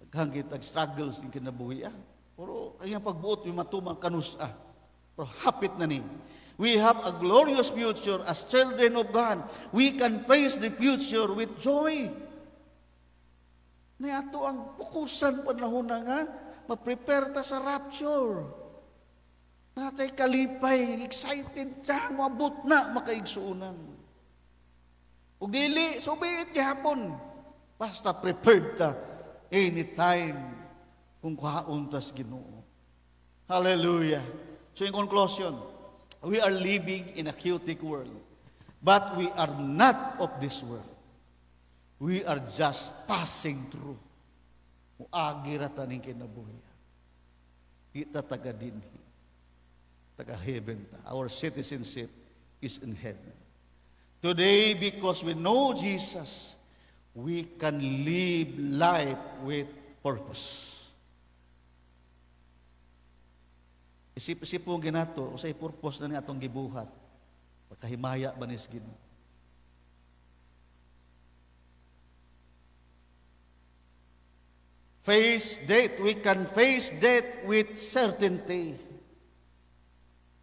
Naghangit, struggles yung kinabuhi, Pero ang pagbuot, yung matumang kanus, Pero hapit na ni. We have a glorious future as children of God. We can face the future with joy. Na ato ang pukusan panahon na nga, ma-prepare ta sa rapture. Natay kalipay, excited ta, mabot na makaigsuunan. Ug dili, subiit gihapon. Basta prepared ta anytime kung kuhaon ta sa Ginoo. Hallelujah. So in conclusion, we are living in a chaotic world, but we are not of this world. We are just passing through. Muagi ra taning kinabuhi. Kita taga dinhi. Taga heaven ta. Our citizenship is in heaven. Today, because we know Jesus, we can live life with purpose. Isip-isipong ginato, usay purpose na ni atong gibuhat. Pagkahimaya ba ni Ginoo? Face death, we can face death with certainty.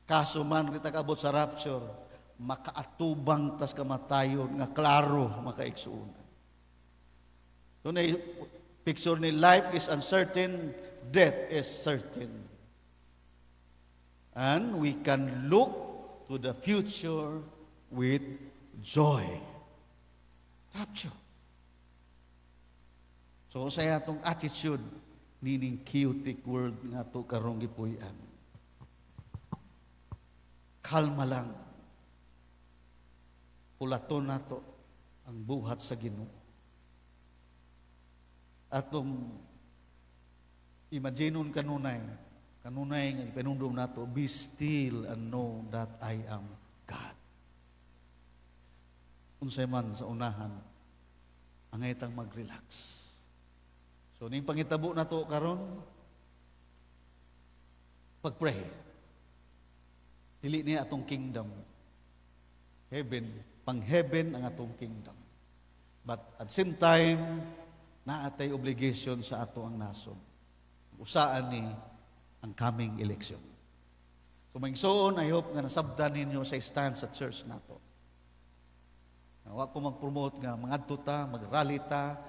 Kaso man kita kabot sa rapture, makaatubang tas kamatayon nga klaro makaigsuon. So na picture ni life is uncertain, death is certain. And we can look to the future with joy. Rapture. So sa atong attitude nining chaotic world nga to karong gipuy-an. Kalma lang. Pulaton nato ang buhat sa Ginoo. Atong imaginon kanunay nga ipanundom nato, be still and know that I am God. Unsay man sa unahan, angay tang mag-relax. So ning pangitabo nato karon, pag-pray. Dili niya atong kingdom. Heaven, pang-heaven ang atong kingdom. But at the same time, naatay obligation sa ato ang nasod. Usaan ni ang coming election. So maingsoon, I hope nga nasabdan ninyo sa stand sa church nato. Wa ko mag-promote nga mangadto ta, mag-rally ta,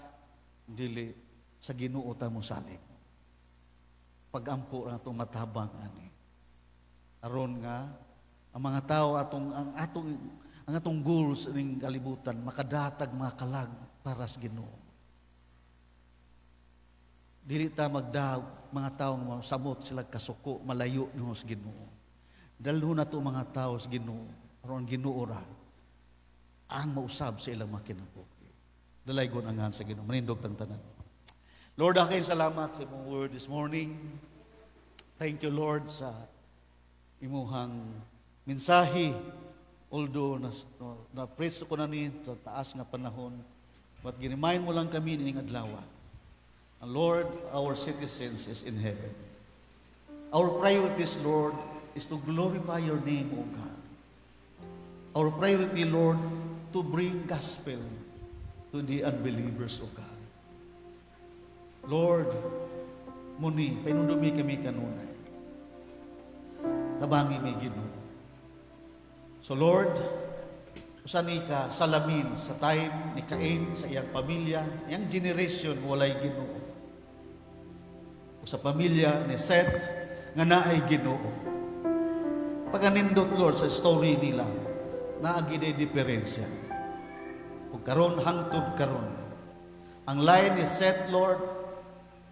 dili sa Ginoo ta mo salig. Pagampo na itong matabang ani. Aron nga ang mga tao ang atong goals ning kalibutan makadatag mga kalag para sa Ginoo. Dili ta magdaog mga tao nga samot sila kasuko malayo no sa Ginoo. Dalho na to mga tao sa Ginoo aron Ginoo ra ang mausab sa ilang makinabuhi. Dalaygon ang sa Ginoo. Manindog tang tanan. Lord, aking salamat sa imong word this morning. Thank you, Lord, sa imuhang mensahe. Although na-preach ko na ni sa taas nga panahon, but ginimayin mo lang kami ning adlaw. And Lord, our citizens is in heaven. Our priorities, Lord, is to glorify your name, O God. Our priority, Lord, to bring gospel to the unbelievers, O God. Lord, muni, pinundumi kami kanunay. Tabangi may Ginoo. So Lord, usani ka salamin sa time ni Cain, sa iyang pamilya, iyang generation walay Ginoo. Sa pamilya ni Seth, nga naay Ginoo. Paganindot, Lord, sa story nila, naagid ay diferensya. Ug karon hangtod karon, ang line ni Seth, Lord,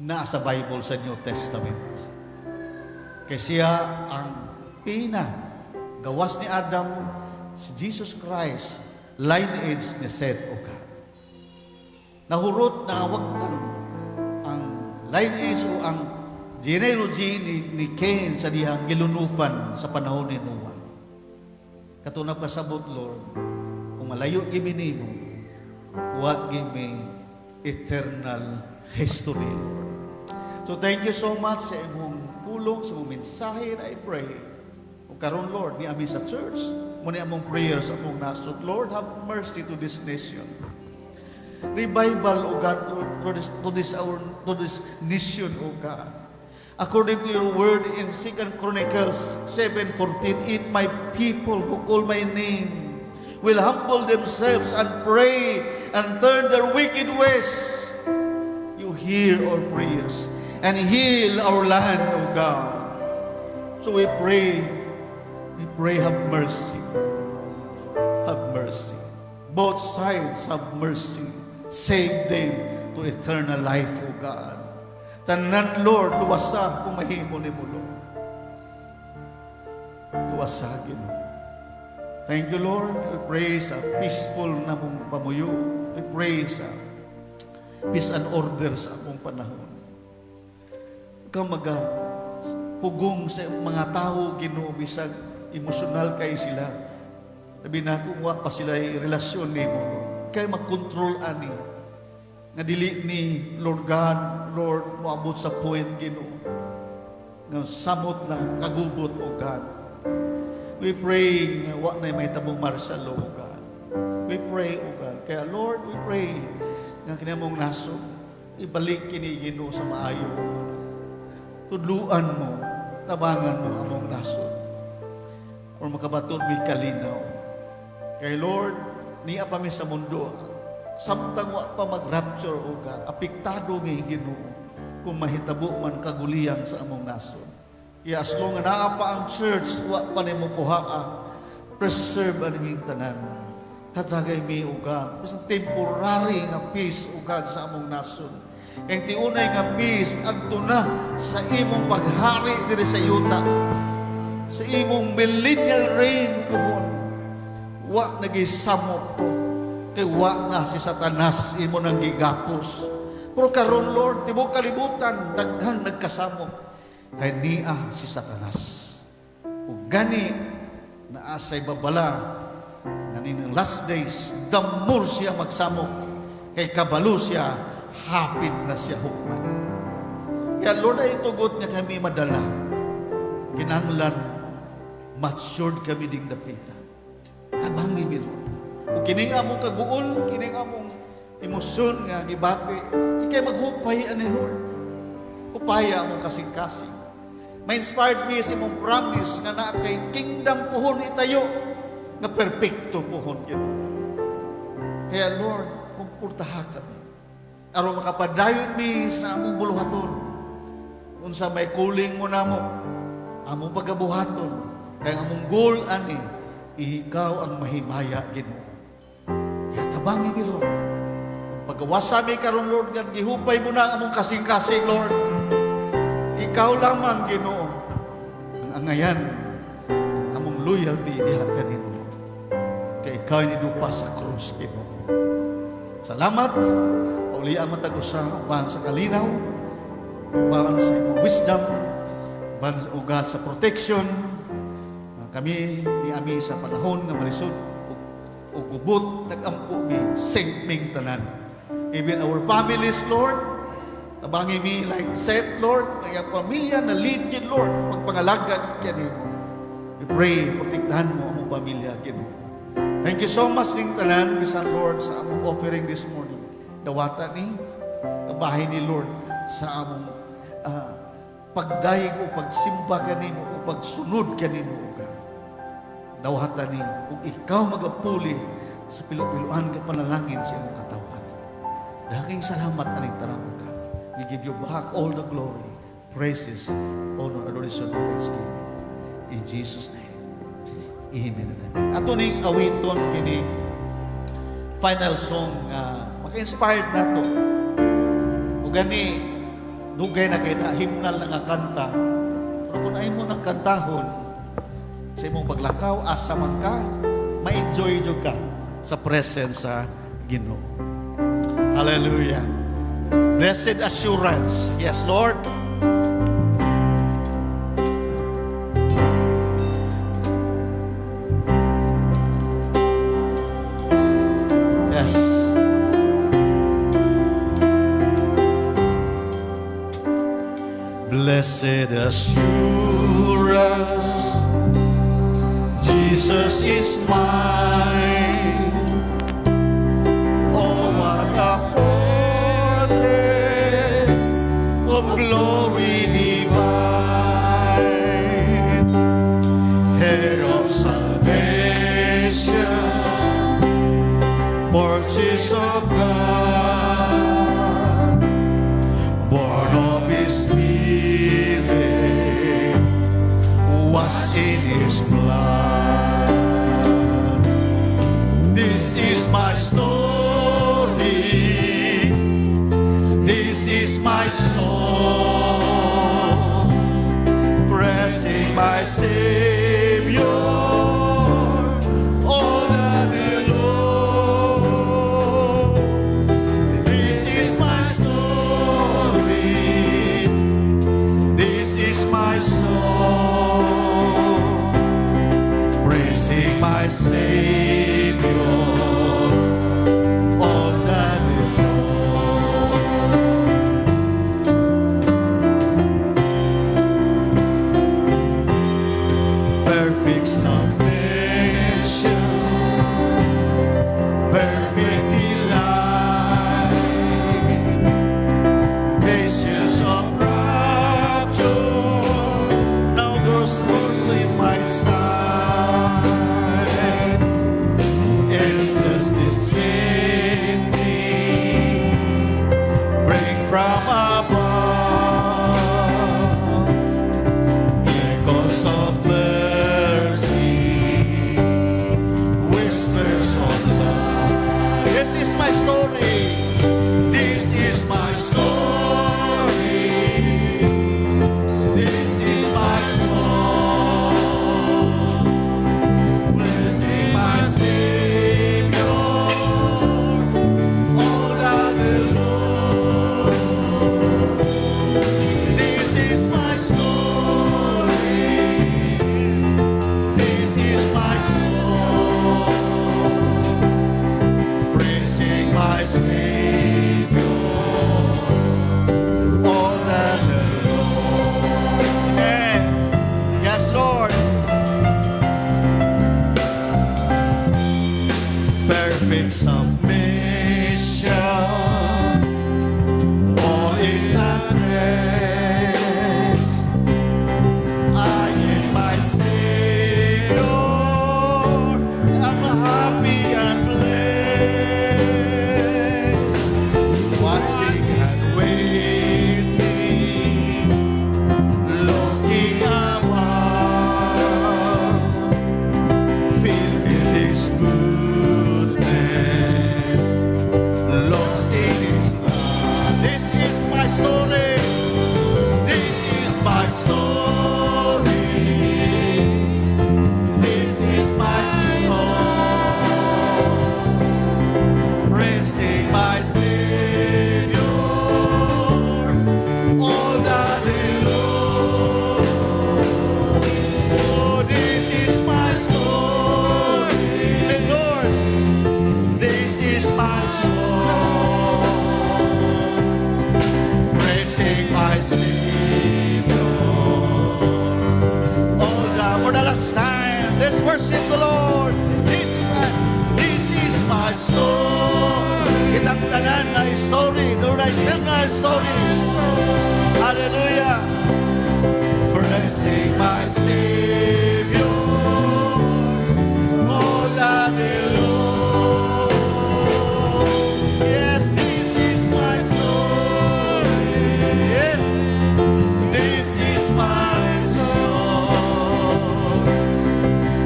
na sa Bible sa New Testament. Kaya siya ang pina, gawas ni Adam, si Jesus Christ, lineage ni Seth, O God. Nahurot na awagtan ang lineage o ang genealogy ni Cain sa dihang gilunupan sa panahon ni Noah. Katunap kasabot, Lord, kung malayo gimi nimo, wa gimi eternal history, Lord. So thank you so much sa imong pulong, sa imong mensahe, I pray. O karon, Lord, ni amin sa church, muna among prayers among nasod, Lord, have mercy to this nation. Revival, O God, to this nation, O God. According to your word in 2 Chronicles 7:14, if my people who call my name will humble themselves and pray and turn their wicked ways, you hear our prayers and heal our land, O God. So we pray, have mercy. Have mercy. Both sides have mercy. Save them to eternal life, O God. Tanan, Lord, luwasa kung mahimo ni mo, Lord. Luwasagin. Thank you, Lord. We pray sa peaceful na mong pamuyo. We pray sa peace and order sa akong panahon. Ikaw pugong sa mga tao, Ginoo, bisag emosyonal kay sila. Sabi na kung wa pa sila relasyon ni mo, kay mag-control ani. nga dili ni Lord God, Lord, moabot sa point, Ginoo, nga samot ng kagubot, O God. We pray nga wa na may tabong martial law, O God. We pray, O God. Kaya Lord, we pray nga kinamong naso, ibalik kini, Ginoo, sa maayo, O God. Tudluan mo, tabangan mo among naso, or makabatod may kalinaw. Kay Lord, niya pa mi sa mundo, samtang wa pa mag-rapture, O God, apektado nga Ginoo kung mahitabo man kaguliyang sa among nason. Kaya as long nga naa pa ang church, wa pa nimo kuhaa, preserve ang aming tanan. Hatagay mi, O God, isang temporary nga peace, O God, sa among nason. Kaya tiunay nga peace, adto na sa imong paghari diri sa yuta, sa imong millennial reign, kuhon. Wa nagisamot to, kay wa na si Satanas imo nang gigapos. Pero karon, Lord, tibok kalibutan, daghang nagkasamo kay niya si Satanas. O gani na asay babala nga ning last days, damor siya magsamok, kay kabalo siya, hapit na siya hukman. Kaya Lord, ay tugot niya kami madala. Kinahanglan, matured kami ding dapita. Tabangi mi, Lord. O kining among kaguol, kining among emosyon nga gibati, ikay maghupay ani Lord. Upaya among kasing-kasing. Ma-inspired me sa imong promise nga na kay kingdom puhon itayo, nga perpekto puhon yun. Kaya Lord, kumpurtaha kami. Aron makapadayon mi sa among buluhaton. Unsa may calling mo namo, among pagabuhaton, kay among goal ani, ikaw ang mahimaya, Ginoo. Kaya tabangi mi, Lord. Pagawasa mi karon, Lord, nga gihupay mo na among kasing-kasing, Lord. Ikaw lamang, Ginoo, ang angayan, ang among loyalty diha kanimo, Lord. Kay ikaw ni dupa sa krus, Ginoo. Salamat. Paulian matag-usa uban sa kalinaw, uban sa imong wisdom, uban o God sa protection. Kami ni ami sa panahon nga malisod o gubot nagampo mi singming tanan. Even our families, Lord, tabangi mi like Seth, Lord, kaya pamilya na lead kin, Lord, magpangalagad kanimo. We pray, protektahan mo among pamilya kin. Thank you so much ning tanan, bisan Lord, sa among offering this morning. Dawata ni kabahay ni Lord sa among pagdayeg o pagsimba kanimo o pagsunod kanimo, O God. Dawata ni kung ikaw magapuli sa pilupiluan ka panalangin sa imong katawan. Daking salamat aning tanan, O God. We give you back all the glory, praises, honor, adoration, and thanksgiving. In Jesus' name. Amen and amen. Ato ning awiton kini final song maka-inspired na to. O gani, dugay na kayo na himnal na nga kanta. Pero kung ay mo ng kantahon, sa imong paglakaw, asa man ka, ma-enjoy jud ka sa presence sa Ginoo. Hallelujah. Blessed assurance. Yes, Lord. Yes. Blessed assurance, Jesus is mine. Oh, what a foretaste of glory divine, heir of salvation, purchase of God, born of His Spirit, washed in His blood. This is my story. This is my song, praising my Savior all the day long. This is my story. This is my song, praising my Savior all the day long. perfect submission. All is at rest. I in my Savior am happy and blessed, watching and waiting, looking above, filled with His goodness, lost in His love. This is my story. This is my story. This is my song, praising my Savior all the day long. Oh, this is my story, Lord. This is my song, praising my Savior. Oh God, for the last time, let's worship the Lord. This is my story. Kitang tanan na story, the right na story. Hallelujah. Praising my Savior all the day long. Yes, this is my story. Yes, this is my song,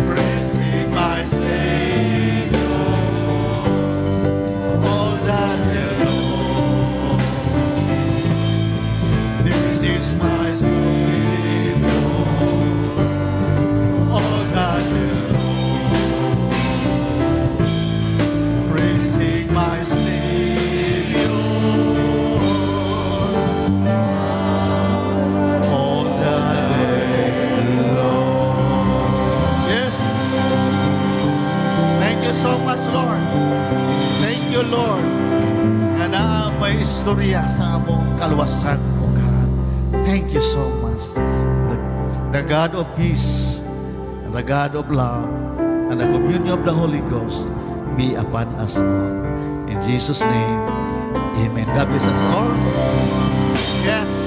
praising my Savior all the day long. This is my Savior all the day long, praising my Savior all the day long. Yes. Thank you so much, Lord. Thank you, Lord. Nga naa may istorya sa among kaluwasan, O God. Thank you so much. The God of peace, and the God of love, and the communion of the Holy Ghost be upon us all. In Jesus' name, amen. God bless us all. Yes.